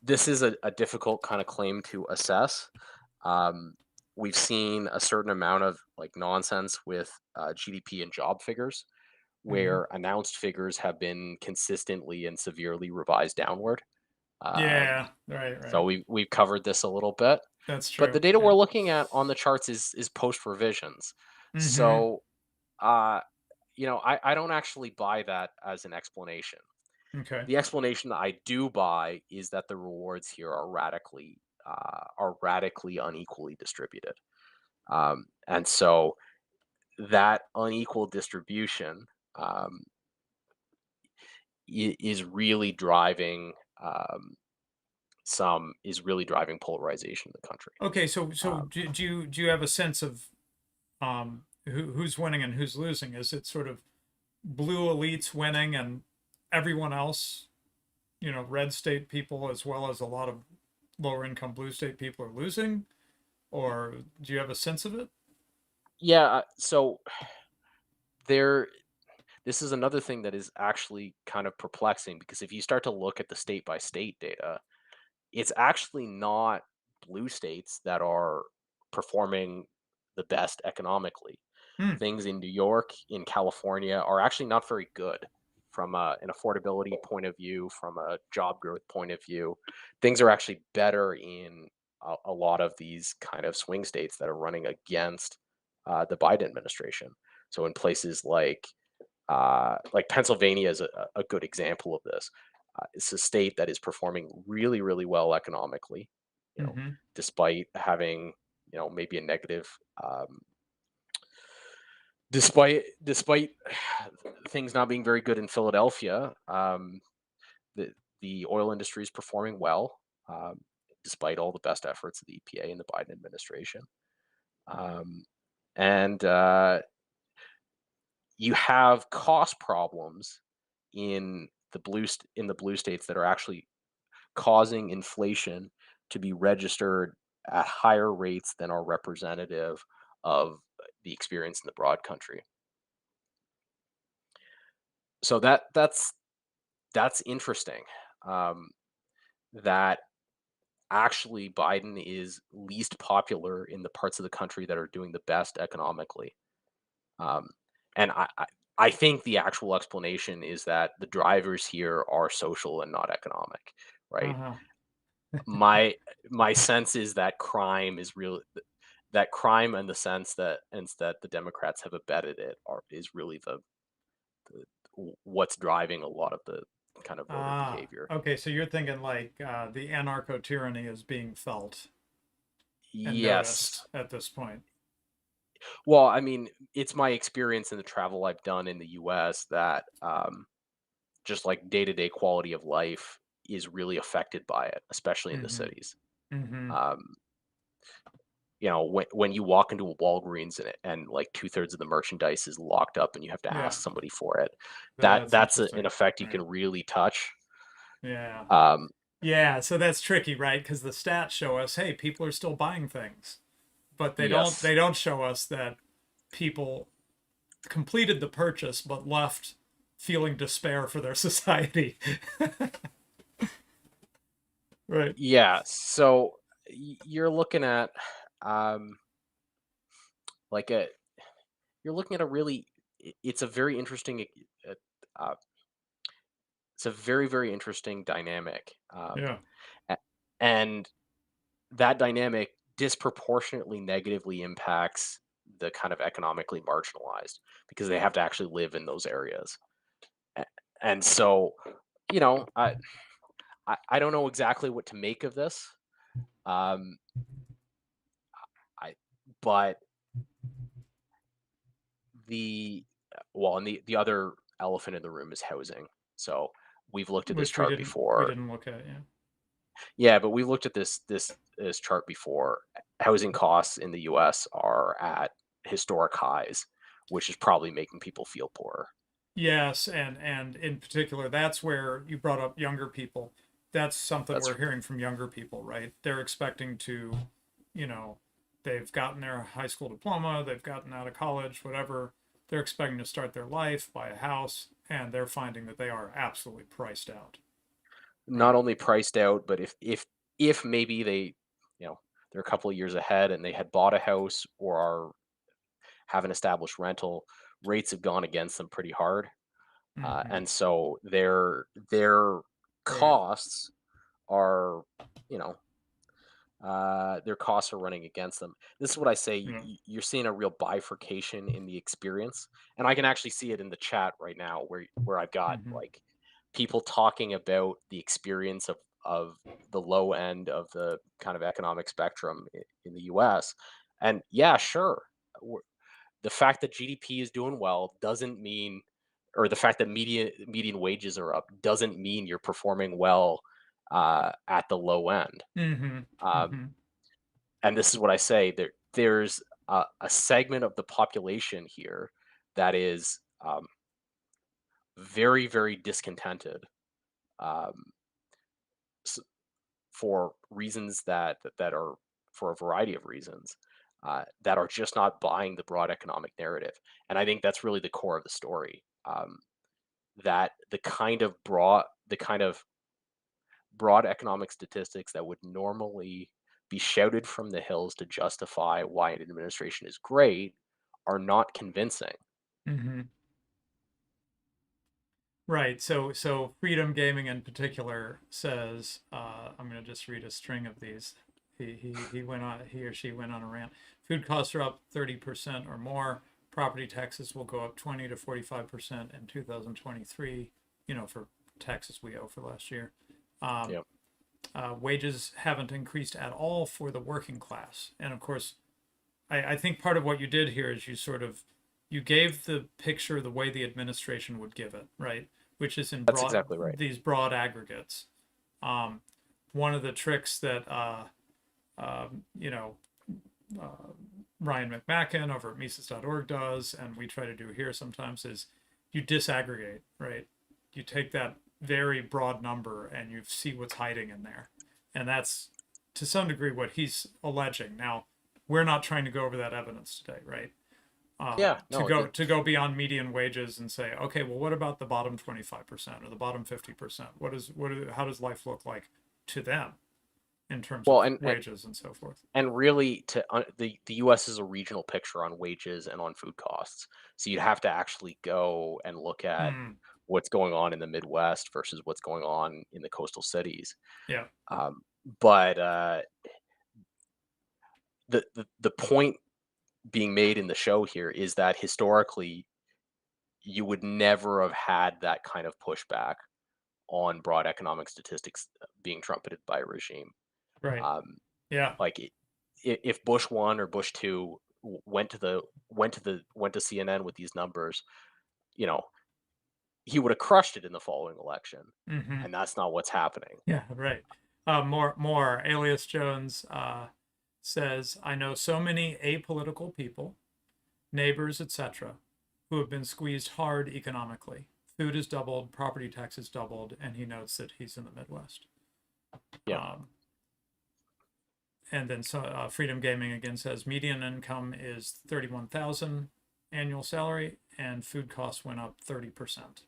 B: this is a difficult kind of claim to assess. Um, we've seen a certain amount of like nonsense with GDP and job figures,
A: Mm-hmm.
B: where announced figures have been consistently and severely revised downward.
A: Yeah. Right.
B: So
A: Right.
B: we've covered this a little bit,
A: That's
B: but the
A: true.
B: data
A: Yeah.
B: we're looking at on the charts is post revisions.
A: Mm-hmm.
B: So I don't actually buy that as an explanation.
A: Okay.
B: The explanation that I do buy is that the rewards here are radically unequally distributed, and so that unequal distribution um, is really driving really driving polarization in the country.
A: Okay. So
B: Um,
A: do you have a sense of who's winning and who's losing? Is it sort of blue elites winning and everyone else, red state people as well as a lot of lower income blue state people are losing? Or do you have a sense of it?
B: Yeah, so there this is another thing that is actually kind of perplexing, because if you start to look at the state by state data, it's actually not blue states that are performing the best economically.
A: Hmm.
B: Things in New York, in California are actually not very good from an affordability point of view, from a job growth point of view. Things are actually better in a lot of these kind of swing states that are running against the Biden administration. So in places like Pennsylvania is a good example of this. It's a state that is performing really, really well economically,
A: Mm-hmm.
B: despite having, maybe a negative, um, despite things not being very good in Philadelphia. The the oil industry is performing well, um, despite all the best efforts of the EPA and the Biden administration. Um, and you have cost problems in in the blue states that are actually causing inflation to be registered at higher rates than are representative of the experience in the broad country. So that's interesting. Um, that actually Biden is least popular in the parts of the country that are doing the best economically. Um, and I think the actual explanation is that the drivers here are social and not economic, right?
A: Uh-huh.
B: My my sense is that crime is real, that crime and the sense that the Democrats have abetted it is really the what's driving a lot of the kind of voter
A: Ah,
B: behavior.
A: okay. So you're thinking like the anarcho tyranny is being felt and
B: Yes.
A: noticed at this point.
B: Well, I mean, it's my experience in the travel I've done in the US that just like day-to-day quality of life is really affected by it, especially in the
A: Mm-hmm.
B: cities.
A: Mm-hmm.
B: Um, when you walk into a Walgreens and like two-thirds of the merchandise is locked up and you have to
A: Yeah,
B: ask somebody for it,
A: that's
B: that's
A: interesting.
B: an effect you
A: Right.
B: can really touch.
A: Yeah.
B: Um,
A: Yeah, so that's tricky, right? Because the stats show us, hey, people are still buying things, but they don't
B: yes,
A: they don't show us that people completed the purchase but left feeling despair for their society. Right.
B: yeah. So you're looking at um, like a you're looking at a really it's a very interesting uh, uh, it's a very, very interesting dynamic.
A: Yeah.
B: A- and that dynamic disproportionately negatively impacts the kind of economically marginalized, because they have to actually live in those areas. A- And so, you know, I don't know exactly what to make of this. Um, I but the well, and the other elephant in the room is housing. So we've looked at this
A: Which we
B: chart
A: didn't we
B: before.
A: didn't look at, yeah.
B: Yeah, but we've looked at this chart before. Housing costs in the US are at historic highs, which is probably making people feel poorer.
A: Yes, and in particular, that's where you brought up younger people. That's something
B: That's
A: we're hearing from younger people, right? They're expecting to, you know, they've gotten their high school diploma, they've gotten out of college, whatever. They're expecting to start their life, buy a house, and they're finding that they are absolutely priced out,
B: not
A: right?
B: only priced out, but if maybe they, you know, they're a couple of years ahead and they had bought a house or have an established rental, rates have gone against them pretty hard.
A: Mm-hmm.
B: And so their
A: Right.
B: costs are, you know, their costs are running against them. This is what I say.
A: Yeah.
B: You're seeing a real bifurcation in the experience, and I can actually see it in the chat right now, where I've got
A: Mm-hmm.
B: like people talking about the experience of the low end of the kind of economic spectrum in the U.S. And yeah, sure, the fact that GDP is doing well doesn't mean, or the fact that median wages are up doesn't mean you're performing well at the low end.
A: Mm-hmm.
B: Um,
A: Mm-hmm.
B: and this is what I say, there's a segment of the population here that is very, very discontented, um, s- for reasons that are for a variety of reasons, that are just not buying the broad economic narrative. And I think that's really the core of the story. That the kind of broad economic statistics that would normally be shouted from the hills to justify why an administration is great are not convincing.
A: Hmm. Right. So Freedom Gaming in particular says, I'm going to just read a string of these. He or she went on a rant. Food costs are up 30% or more. Property taxes will go up 20 to 45% in 2023. For taxes we owe for last year. Um,
B: Yeah,
A: Wages haven't increased at all for the working class, and of course, I think part of what you did here is you gave the picture the way the administration would give it, right? Which is in
B: that's exactly right.
A: these broad aggregates. Um, One of the tricks that you know uh, Ryan McMacken over at Mises.org does, and we try to do here sometimes, is you disaggregate, right? You take that very broad number and you see what's hiding in there, and that's to some degree what he's alleging. Now, we're not trying to go over that evidence today, right?
B: Yeah,
A: To
B: no,
A: go beyond median wages and say, okay, well, what about the bottom 25% or the bottom 50%? How does life look like to them in terms of
B: well,
A: wages and so forth?
B: and really, the U.S. is a regional picture on wages and on food costs. So you'd have to actually go and look at
A: Mm,
B: what's going on in the Midwest versus what's going on in the coastal cities.
A: yeah,
B: Um, but the point being made in the show here is that historically, you would never have had that kind of pushback on broad economic statistics being trumpeted by a regime.
A: right,
B: Um,
A: yeah,
B: like if Bush one or Bush two went to CNN with these numbers, you know, he would have crushed it in the following election,
A: mm-hmm.
B: and that's not what's happening.
A: Yeah, right. More. Alias Jones says, I know so many apolitical people, neighbors, etc., who have been squeezed hard economically. Food has doubled, property taxes doubled, and he notes that he's in the Midwest.
B: Yeah,
A: Um, and then Freedom Gaming again says median income is 31,000 annual salary, and food costs went up 30%.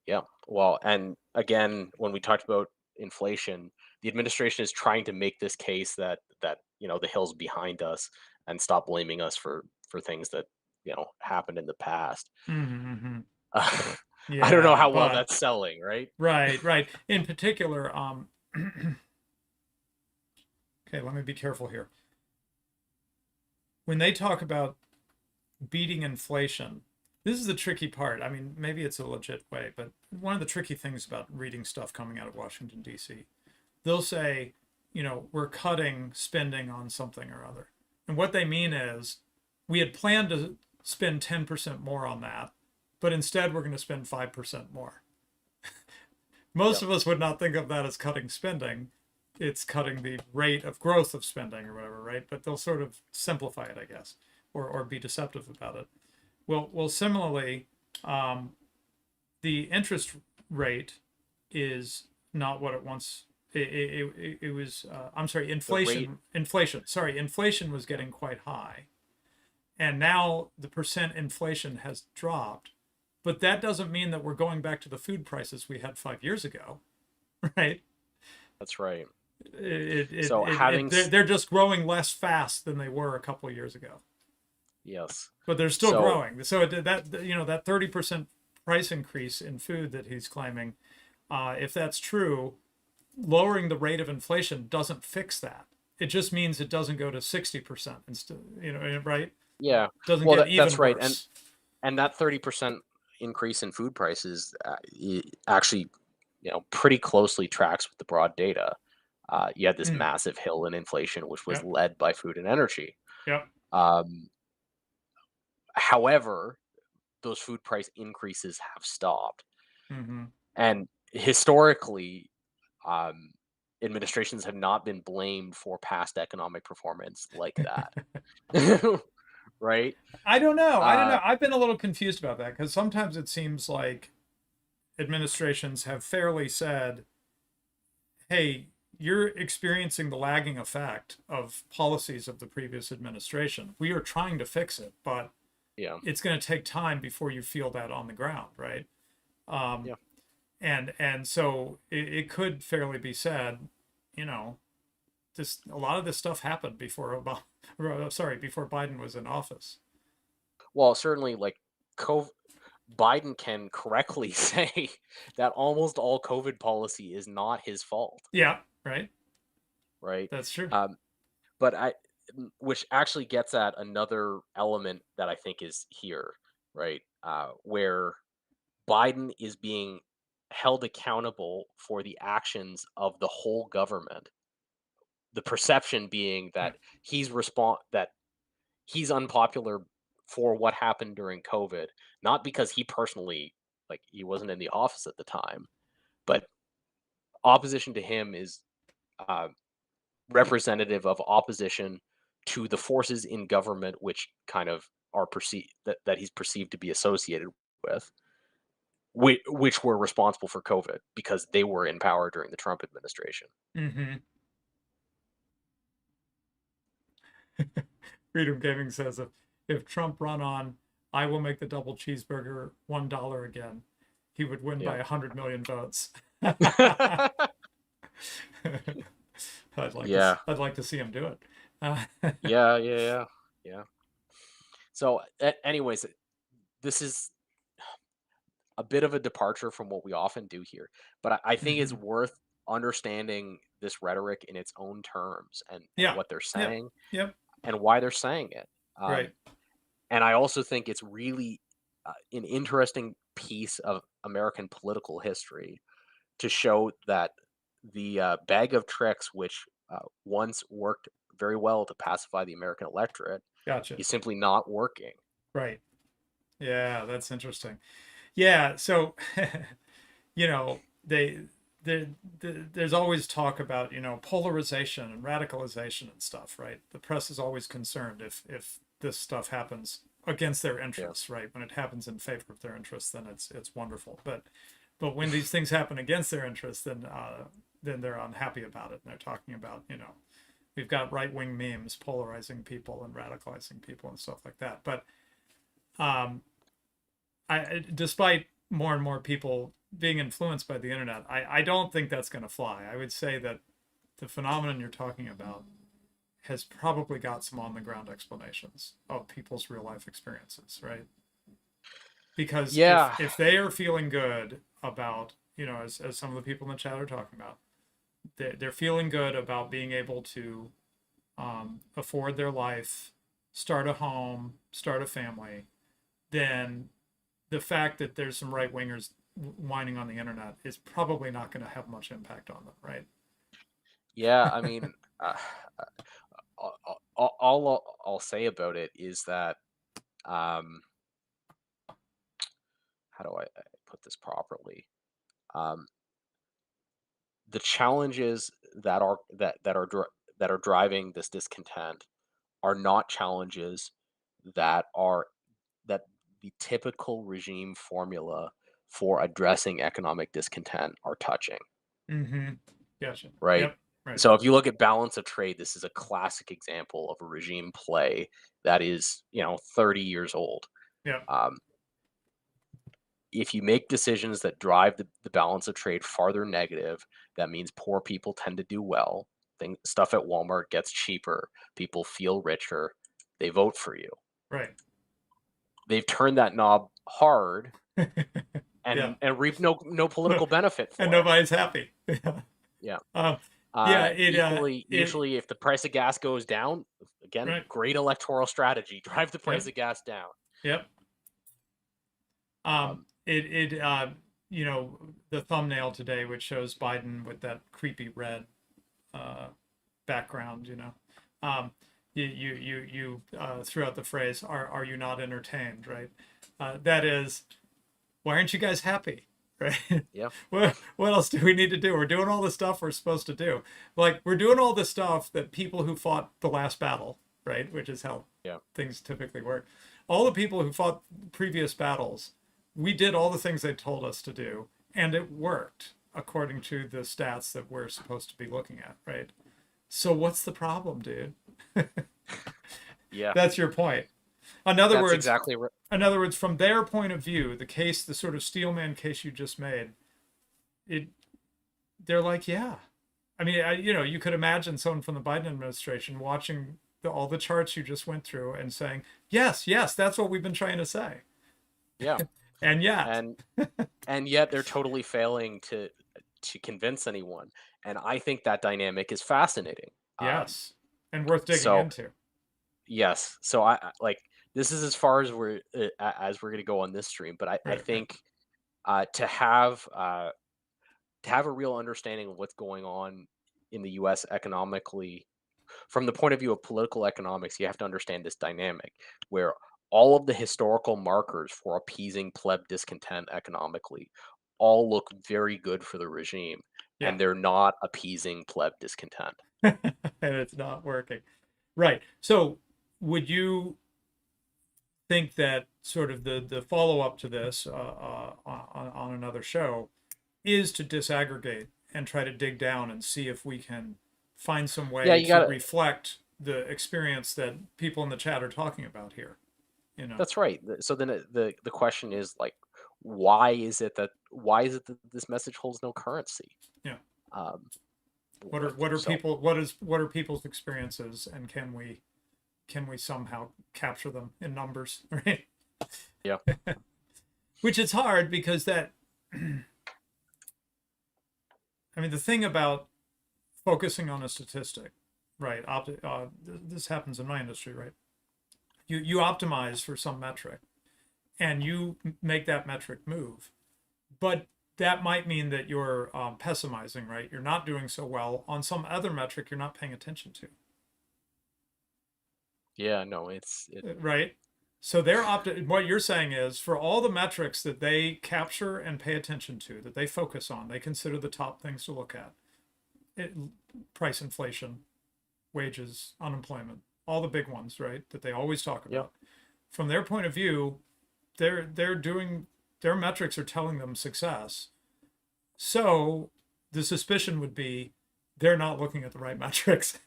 B: yeah. Well, and again, when we talked about inflation, the administration is trying to make this case that the hill's behind us and stop blaming us for things that happened in the past.
A: Mm-hmm.
B: I don't know
A: Yeah,
B: how well
A: but
B: that's selling, right?
A: right. In particular, okay, let me be careful here. When they talk about beating inflation, this is the tricky part. I mean, maybe it's a legit way, but one of the tricky things about reading stuff coming out of Washington, D.C., they'll say, we're cutting spending on something or other. And what they mean is we had planned to spend 10% more on that, but instead we're going to spend 5% more. Most
B: Yep.
A: of us would not think of that as cutting spending. It's cutting the rate of growth of spending or whatever, right? But they'll sort of simplify it, I guess, or be deceptive about it. Well, similarly, um, the interest rate is not what it once. It was. I'm sorry.
B: The rate,
A: Inflation. Sorry, inflation was getting quite high, and now the percent inflation has dropped. But that doesn't mean that we're going back to the food prices we had 5 years ago, right?
B: that's right.
A: It,
B: So having
A: they're just growing less fast than they were a couple of years ago,
B: yes.
A: but they're still
B: So
A: growing. So that 30% price increase in food that he's claiming, if that's true, lowering the rate of inflation doesn't fix that. It just means it doesn't go to 60% instead. Right?
B: yeah,
A: Doesn't
B: well
A: get
B: that's
A: even
B: right, and
A: worse.
B: that 30% increase in food prices actually pretty closely tracks with the broad data. You had this
A: Mm,
B: massive hill in inflation, which was
A: yep.
B: led by food and energy.
A: Yep.
B: Um, However, those food price increases have stopped,
A: Mm-hmm.
B: and historically, um, administrations have not been blamed for past economic performance like that. Right?
A: I don't know. I don't
B: Uh,
A: know. I've been a little confused about that because sometimes it seems like administrations have fairly said, hey, you're experiencing the lagging effect of policies of the previous administration. We are trying to fix it, but
B: yeah,
A: it's going to take time before you feel that on the ground, right? Um,
B: yeah.
A: and so it could fairly be said, you know, just a lot of this stuff happened before Obama, sorry, before Biden was in office.
B: Well, certainly, like, COVID, Biden can correctly say that almost all COVID policy is not his fault,
A: Yeah, right.
B: right?
A: That's true.
B: Um, but which actually gets at another element that I think is here, right? Where Biden is being held accountable for the actions of the whole government. The perception being
A: Yeah.
B: that that he's unpopular for what happened during COVID, not because he personally, like, he wasn't in the office at the time, but opposition to him is uh, representative of opposition to the forces in government which kind of are perceived that he's perceived to be associated with, which were responsible for COVID because they were in power during the Trump administration.
A: Mm-hmm. Freedom Gaming says if Trump run on, I will make the double cheeseburger $1 again, he would win by
B: Yeah.
A: 100 million votes.
B: Yeah.
A: I'd like to see him do it.
B: Yeah. Yeah. Yeah. Yeah. So, anyways, this is a bit of a departure from what we often do here, but I think it's
A: Mhm.
B: worth understanding this rhetoric in its own terms and
A: Yeah.
B: what they're
A: Yep.
B: saying
A: Yep.
B: and why they're saying it.
A: Right.
B: And I also think it's really an interesting piece of American political history to show that the bag of tricks, which once worked very well to pacify the American electorate,
A: Gotcha.
B: is simply not working.
A: Right. Yeah, that's interesting. Yeah. So, you know, there's always talk about, polarization and radicalization and stuff, right? The press is always concerned if this stuff happens against their
B: Yeah,
A: interests, right? When it happens in favor of their interests, then it's wonderful. But when these things happen against their interests, then they're unhappy about it, and they're talking about, we've got right wing memes polarizing people and radicalizing people and stuff like that. But um, despite more and more people being influenced by the internet, I don't think that's going to fly. I would say that the phenomenon you're talking about has probably got some on the ground explanations of people's real life experiences, right? Because if
B: yeah,
A: they are feeling good about, as some of the people in the chat are talking about, they're feeling good about being able to afford their life, start a home, start a family, then the fact that there's some right wingers whining on the internet is probably not going to have much impact on them, right?
B: yeah. I mean, all I'll say about it is that um, how do I put this properly? Um, the challenges that are driving this discontent are not challenges that are that the typical regime formula for addressing economic discontent are touching,
A: Mm-hmm. Gotcha.
B: right?
A: Yep. Right.
B: So if you look at balance of trade, this is a classic example of a regime play that is, 30 years old.
A: Yep.
B: Um, if you make decisions that drive the balance of trade farther negative, that means poor people tend to do well. Stuff at Walmart gets cheaper. People feel richer. They vote for you.
A: Right.
B: They've turned that knob hard
A: Yeah.
B: and reap no political benefit
A: And
B: for it.
A: nobody's happy. Yeah.
B: Yeah.
A: Yeah. It. It.
B: Equally, if the price of gas goes down, again,
A: Right.
B: great electoral strategy. Drive the price
A: Yep.
B: of gas down.
A: Yep.
B: Um,
A: It. The thumbnail today, which shows Biden with that creepy red uh, background, you threw out the phrase, "Are you not entertained?" Right? That is, why aren't you guys happy? right?
B: Yeah.
A: What else do we need to do? We're doing all the stuff we're supposed to do. Like we're doing all the stuff that people who fought the last battle, right? Which is how
B: Yeah.
A: things typically work. All the people who fought previous battles, we did all the things they told us to do, and it worked according to the stats that we're supposed to be looking at, right? So what's the problem, dude?
B: Yeah.
A: That's your point. In other
B: That's
A: words,
B: exactly right.
A: from their point of view, the case, the sort of Steelman case you just made, it, they're like, yeah. I mean, you could imagine someone from the Biden administration watching all the charts you just went through and saying, yes, yes, that's what we've been trying to say.
B: Yeah.
A: And yet,
B: And yet they're totally failing to convince anyone. And I think that dynamic is fascinating.
A: yes, and worth digging
B: So
A: into.
B: yes, so like this is as far as we're going to go on this stream. But I
A: Right, right.
B: think to have a real understanding of what's going on in the U.S. economically, from the point of view of political economics, you have to understand this dynamic where all of the historical markers for appeasing pleb discontent economically all look very good for the regime,
A: Yeah.
B: and they're not appeasing pleb discontent.
A: And it's not working. Right. So would you think that sort of the follow up to this on another show is to disaggregate and try to dig down and see if we can find some
B: Yeah,
A: way
B: you
A: to
B: got to.
A: reflect the experience that people in the chat are talking about here, you know?
B: That's right. So then the question is like, why is it that this message holds no currency?
A: Yeah.
B: Um, so
A: What are people's experiences, and can we somehow capture them in numbers, right?
B: yeah,
A: Which is hard because that I mean the thing about focusing on a statistic, right? This happens in my industry, right? You optimize for some metric, and you make that metric move, but that might mean that you're pessimizing, right? You're not doing so well on some other metric you're not paying attention to,
B: yeah, no, it.
A: right? So they're what you're saying is for all the metrics that they capture and pay attention to, that they focus on, they consider the top things to look at. It, price inflation, wages, unemployment, all the big ones, right? That they always talk
B: Yeah,
A: about. From their point of view, they're doing their metrics are telling them success. So the suspicion would be they're not looking at the right metrics.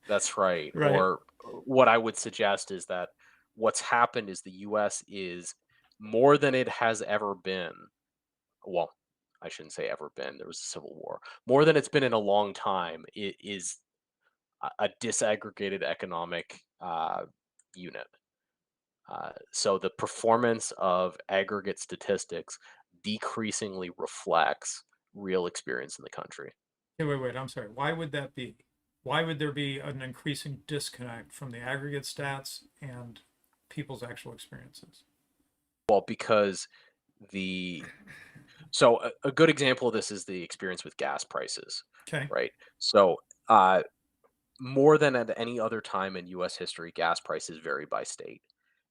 B: that's right.
A: Right.
B: Or what I would suggest is that what's happened is the U.S. is more than it has ever been. Well, I shouldn't say ever been. There was a civil war. More than it's been in a long time. It is a disaggregated economic unit. So the performance of aggregate statistics decreasingly reflects real experience in the country.
A: Hey, wait. I'm sorry. Why would that be? Why would there be an increasing disconnect from the aggregate stats and people's actual experiences?
B: Well, because the so a good example of this is the experience with gas prices,
A: Okay.
B: right? So more than at any other time in U.S. history, gas prices vary by state.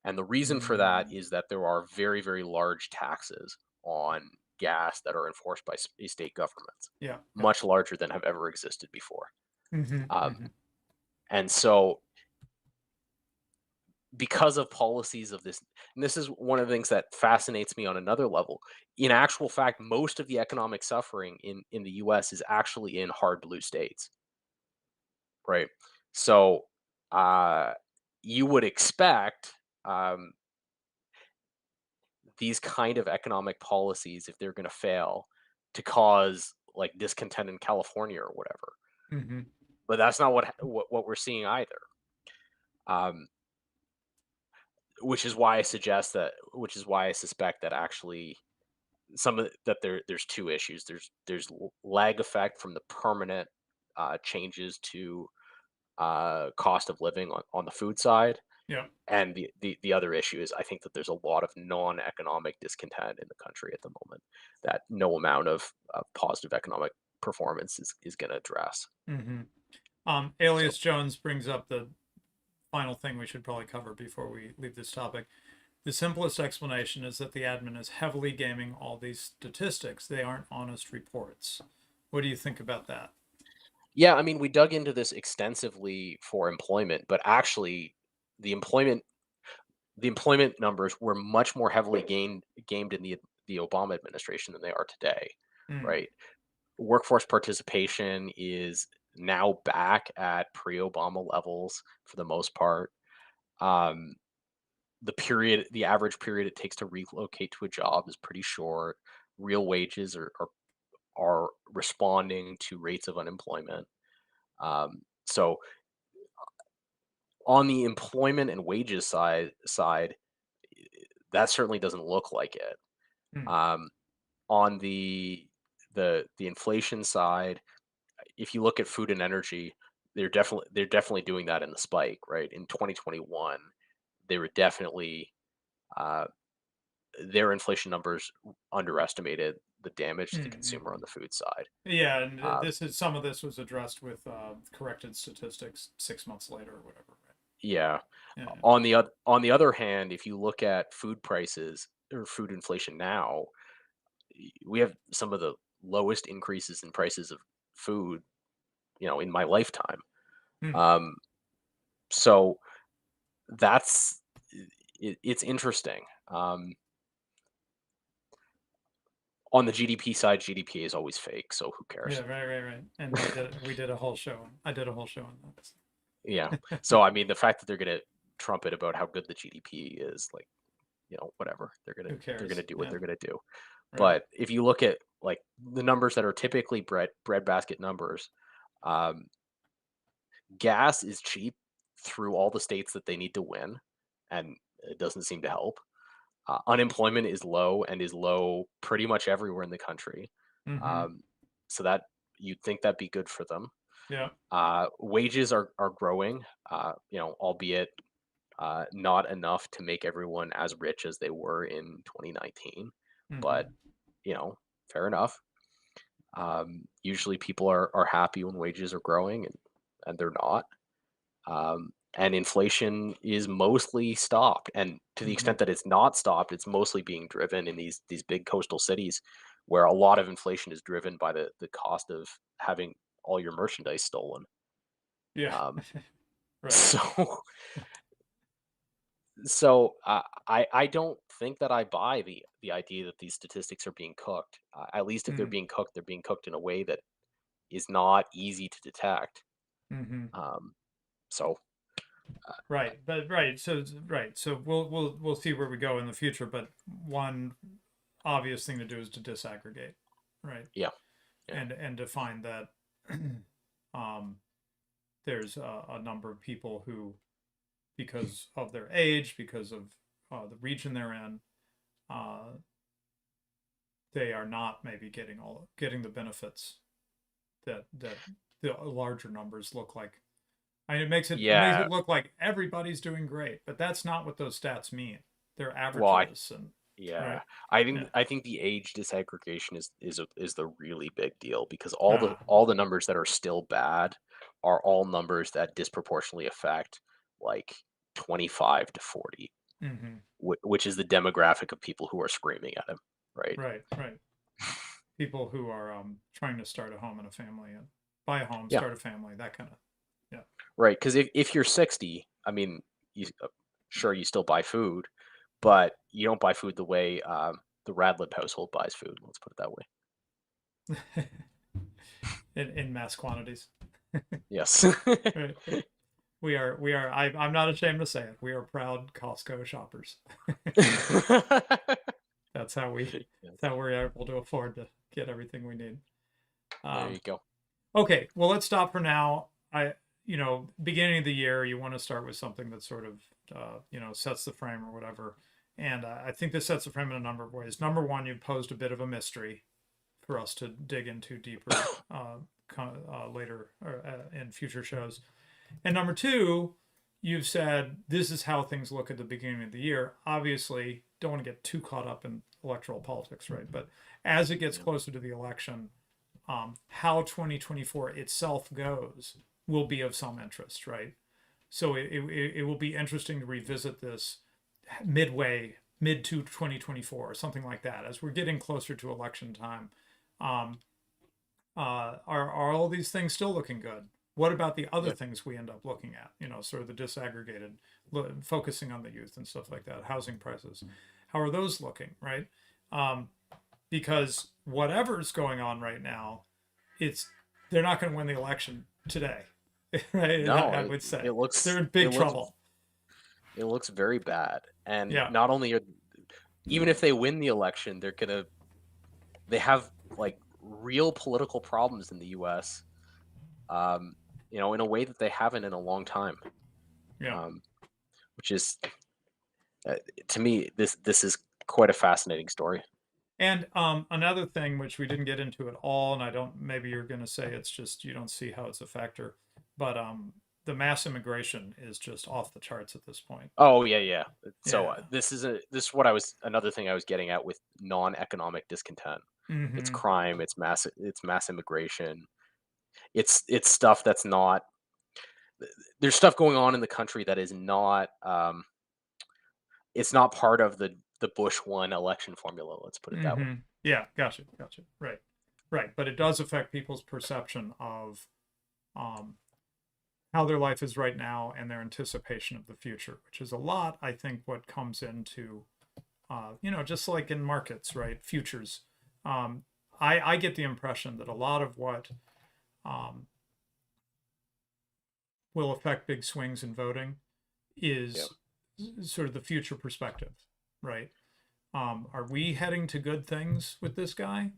B: And the reason for that
A: Mm,
B: is that there are very, very large taxes on gas that are enforced by state governments,
A: yeah. Yeah.
B: much larger than have ever existed before.
A: Mm-hmm,
B: Um,
A: mm-hmm.
B: and so, because of policies of this, and this is one of the things that fascinates me on another level, in actual fact, most of the economic suffering in the US is actually in hard blue states, right? So, uh, you would expect um, these kind of economic policies, if they're going to fail, to cause like discontent in California or whatever.
A: Mm-hmm.
B: But that's not what we're seeing either. Um, which is why I suggest that, which is why I suspect that actually that there's two issues. There's lag effect from the permanent changes to cost of living on the food side.
A: Yeah.
B: And the other issue is I think that there's a lot of non-economic discontent in the country at the moment that no amount of positive economic performance is going to address.
A: Mm-hmm.
B: So
A: Alias Jones brings up the final thing we should probably cover before we leave this topic. The simplest explanation is that the admin is heavily gaming all these statistics. They aren't honest reports. What do you think about that?
B: Yeah, I mean, we dug into this extensively for employment, but actually, the employment the employment numbers were much more heavily gamed in the Obama administration than they are today,
A: Mm,
B: right? Workforce participation is now back at pre-Obama levels for the most part. Um, the average period it takes to relocate to a job is pretty short. Real wages are responding to rates of unemployment. So on the employment and wages side, that certainly doesn't look like it.
A: mm,
B: Um, on the inflation side, if you look at food and energy, they're definitely doing that in the spike, right? In 2021, they were definitely uh, their inflation numbers underestimated the damage to the
A: mm,
B: consumer on
A: mm.
B: the food side.
A: Yeah, and
B: Uh,
A: this is some of this was addressed with corrected statistics 6 months later or whatever, right?
B: yeah.
A: Yeah.
B: On the other hand, if you look at food prices or food inflation now, we have some of the lowest increases in prices of food, in my lifetime.
A: Mm,
B: Um, so that's it's interesting. On the GDP side, GDP is always fake, so who
A: yeah,
B: cares?
A: right. And we did a whole show. I did a whole show on that.
B: Yeah. So I mean, the fact that they're gonna trumpet about how good the GDP is, like, whatever. They're gonna
A: Who
B: they're gonna
A: cares?
B: do what
A: Yeah,
B: they're gonna do.
A: right.
B: But if you look at like the numbers that are typically breadbasket numbers, um, gas is cheap through all the states that they need to win, and it doesn't seem to help. Unemployment is low and is low pretty much everywhere in the country.
A: Mm-hmm.
B: Um, so that you'd think that'd be good for them.
A: Yeah.
B: Wages are growing, albeit not enough to make everyone as rich as they were in 2019. But
A: Mm-hmm.
B: you know, fair enough. Usually, people are happy when wages are growing, and they're not. And inflation is mostly stopped. And to the
A: Mm-hmm.
B: extent that it's not stopped, it's mostly being driven in these big coastal cities where a lot of inflation is driven by the cost of having all your merchandise stolen.
A: Yeah.
B: Um,
A: Right.
B: so so I don't think that I buy the idea that these statistics are being cooked. At least if
A: Mm,
B: they're being cooked in a way that is not easy to detect.
A: mm-hmm.
B: Um, so
A: Right. But right. So right. So we'll see where we go in the future. But one obvious thing to do is to disaggregate, right?
B: yeah, yeah,
A: And to find that um, there's a number of people who, because of their age, because of the region they're in, uh, they are not maybe getting the benefits that the larger numbers look like. I mean, it makes
B: yeah.
A: it look like everybody's doing great, but that's not what those stats mean. They're
B: Well,
A: averages, and
B: yeah,
A: right,
B: I
A: yeah,
B: think I think the age disaggregation is the really big deal because
A: ah,
B: all the numbers that are still bad are all numbers that disproportionately affect like 25 to 40,
A: mm-hmm,
B: which is the demographic of people who are screaming at him, right?
A: right. People who are trying to start a home and a family and buy a home,
B: Yeah,
A: start a family, that kind of, yeah,
B: right. Because if you're 60, I mean, sure you still buy food, but you don't buy food the way the Radlib household buys food. Let's put it that way.
A: in mass quantities.
B: Yes.
A: Right. We are. I'm not ashamed to say it. We are proud Costco shoppers. That's how we.
B: Yes.
A: That's how we're able to afford to get everything we need.
B: There
A: Um,
B: you go.
A: okay, well, let's stop for now. Beginning of the year, you want to start with something that sort of, sets the frame or whatever. And I think this sets the frame in a number of ways. Number one, you posed a bit of a mystery for us to dig into deeper later or, in future shows. And number two, you've said this is how things look at the beginning of the year. Obviously, don't want to get too caught up in electoral politics, right? But as it gets
B: Yeah.
A: closer to the election, how 2024 itself goes will be of some interest, right? So it will be interesting to revisit this. mid to 2024 or something like that, as we're getting closer to election time. Um, are all these things still looking good? What about the other
B: Yeah.
A: things we end up looking at? Sort of the disaggregated, focusing on the youth and stuff like that, housing prices. How are those looking, right? Um, because whatever's going on right now, it's they're not going to win the election today, right?
B: No,
A: I would say
B: it looks
A: they're in
B: it
A: big
B: looks
A: trouble.
B: it looks very bad. And
A: Yeah.
B: not only are even if they win the election, they have like real political problems in the U.S. Um, in a way that they haven't in a long time.
A: Yeah.
B: Um, which is uh, to me this is quite a fascinating story.
A: And another thing which we didn't get into at all, and I don't, maybe you're going to say it's just you don't see how it's a factor, but the mass immigration is just off the charts at this point.
B: Oh yeah, yeah. So
A: Yeah.
B: this is what I was another thing I was getting at with non-economic discontent. It's
A: Mm-hmm.
B: crime. It's mass immigration. It's stuff that's not. There's stuff going on in the country that is not. It's not part of the Bush one election formula. Let's put it that way.
A: Mm-hmm. Yeah. Gotcha. Gotcha. Right. Right. But it does affect people's perception of um, how their life is right now and their anticipation of the future, which is a lot, I think, what comes into, just like in markets, right? Futures. I get the impression that a lot of what um, will affect big swings in voting
B: Yeah.
A: is sort of the future perspective, right? Are we heading to good things with this guy,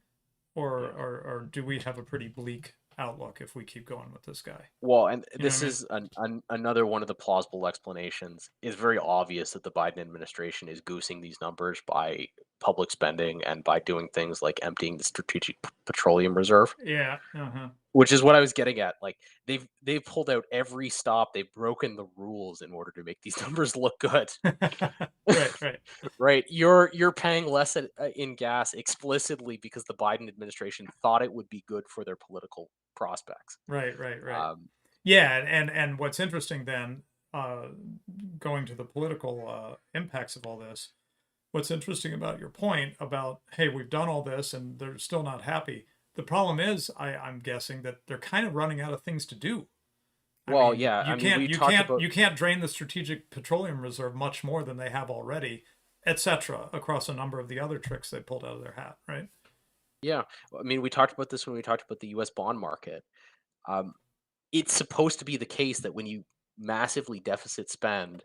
A: or,
B: Yeah.
A: or do we have a pretty bleak outlook if we keep going with this guy?
B: Well, and
A: You know what
B: this
A: I mean?
B: is another one of the plausible explanations. It's very obvious that the Biden administration is goosing these numbers by public spending and by doing things like emptying the Strategic Petroleum Reserve,
A: Yeah. Uh-huh.
B: which is what I was getting at. Like they've pulled out every stop. They've broken the rules in order to make these numbers look good.
A: Right. Right.
B: Right? You're paying less in gas explicitly because the Biden administration thought it would be good for their political prospects.
A: Right. Right. Right.
B: Um,
A: Yeah, and what's interesting then, uh, going to the political impacts of all this, what's interesting about your point about, hey, we've done all this and they're still not happy. The problem is, I'm guessing that they're kind of running out of things to do. I
B: well,
A: mean,
B: yeah. I
A: you
B: mean,
A: can't
B: we
A: you
B: talked
A: can't
B: about
A: you can't drain the strategic petroleum reserve much more than they have already, etc. Across a number of the other tricks they pulled out of their hat, right?
B: yeah. I mean, we talked about this when we talked about the U.S. bond market. Um, it's supposed to be the case that when you massively deficit spend,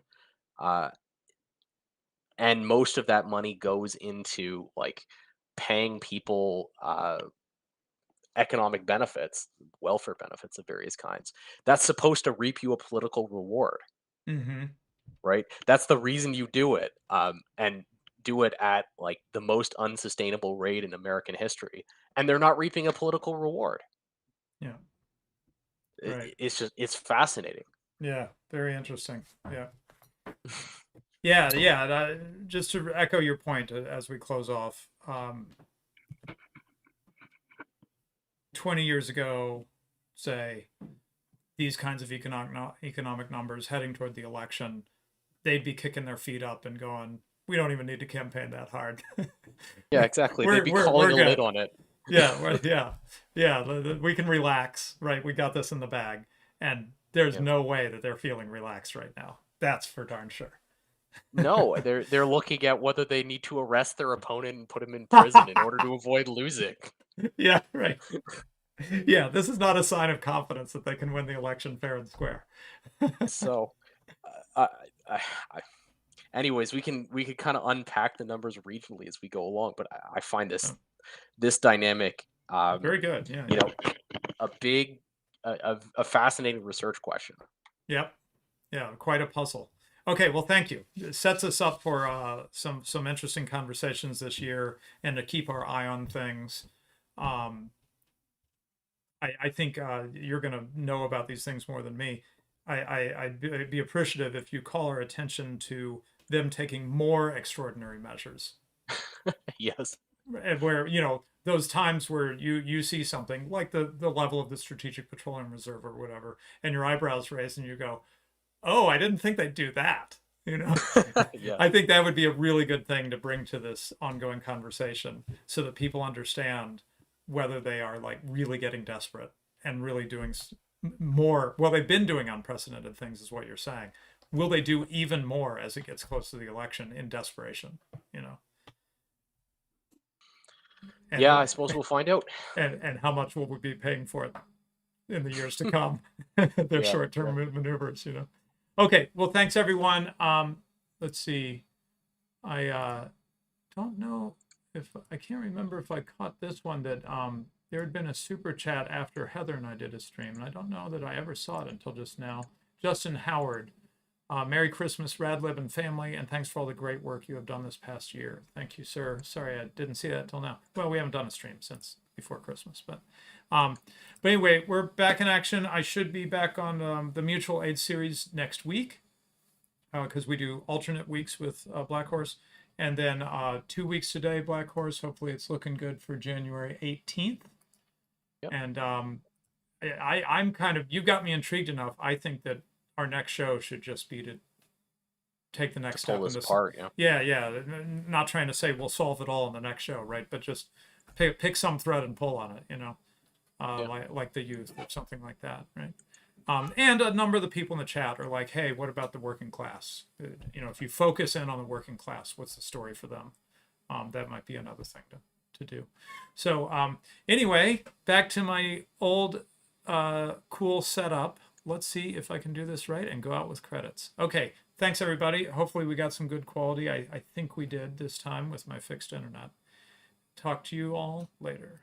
B: uh, and most of that money goes into like paying people economic benefits, welfare benefits of various kinds, that's supposed to reap you a political reward,
A: Mm-hmm.
B: right? That's the reason you do it, and do it at like the most unsustainable rate in American history, and they're not reaping a political reward.
A: Yeah. Right.
B: It's fascinating.
A: Yeah. Very interesting. Yeah. Yeah, yeah. Just to echo your point as we close off, 20 years ago, say, these kinds of economic numbers heading toward the election, they'd be kicking their feet up and going, "We don't even need to campaign that hard.
B: Yeah, exactly. They'd
A: we're
B: be
A: we're
B: calling
A: we're
B: a lid
A: good.
B: on it.
A: Yeah, yeah, yeah. We can relax, right? We got this in the bag." And there's
B: Yeah.
A: no way that they're feeling relaxed right now. That's for darn sure.
B: No, they're looking at whether they need to arrest their opponent and put him in prison in order to avoid losing.
A: Yeah, right. Yeah, this is not a sign of confidence that they can win the election fair and square.
B: So, uh, I, I, anyways, we could kind of unpack the numbers regionally as we go along, but I find
A: Oh,
B: this dynamic,
A: very good. Yeah,
B: you
A: yeah.
B: know, a big, a fascinating research question.
A: Yep. Yeah, quite a puzzle. Okay, well, thank you. It sets us up for some interesting conversations this year, and to keep our eye on things. Um, I think you're going to know about these things more than me. I'd be appreciative if you call our attention to them taking more extraordinary measures,
B: Yes.
A: and where those times where you see something like the level of the Strategic Petroleum Reserve or whatever, and your eyebrows raise, and you go, "Oh, I didn't think they'd do that." You know,
B: Yeah.
A: I think that would be a really good thing to bring to this ongoing conversation so that people understand whether they are like really getting desperate and really doing more. Well, they've been doing unprecedented things, is what you're saying. Will they do even more as it gets close to the election in desperation? You know, and
B: Yeah, I suppose we'll find out.
A: and how much will we be paying for it in the years to come? Their
B: Yeah.
A: short-term maneuvers, you know. Okay, well, thanks everyone. Let's see. I don't know if I can't remember if I caught this one that there had been a super chat after Heather and I did a stream, and I don't know that I ever saw it until just now. Justin Howard, Merry Christmas, Radlib and family, and thanks for all the great work you have done this past year. Thank you, sir. Sorry, I didn't see that until now. Well, we haven't done a stream since before Christmas, but anyway, we're back in action. I should be back on the mutual aid series next week because we do alternate weeks with Black Horse. And then 2 weeks today, Black Horse. Hopefully it's looking good for January 18th.
B: Yep.
A: And I'm kind of, you got me intrigued enough. I think that our next show should just be to take the next step.
B: Pull this apart,
A: yeah. Yeah. Not trying to say we'll solve it all in the next show, right? But just pick some thread and pull on it, you know, like the youth or something like that, right? And a number of the people in the chat are like, hey, what about the working class? You know, if you focus in on the working class, what's the story for them? That might be another thing to do. So anyway, back to my old cool setup. Let's see if I can do this right and go out with credits. Okay, thanks everybody. Hopefully we got some good quality. I think we did this time with my fixed internet. Talk to you all later.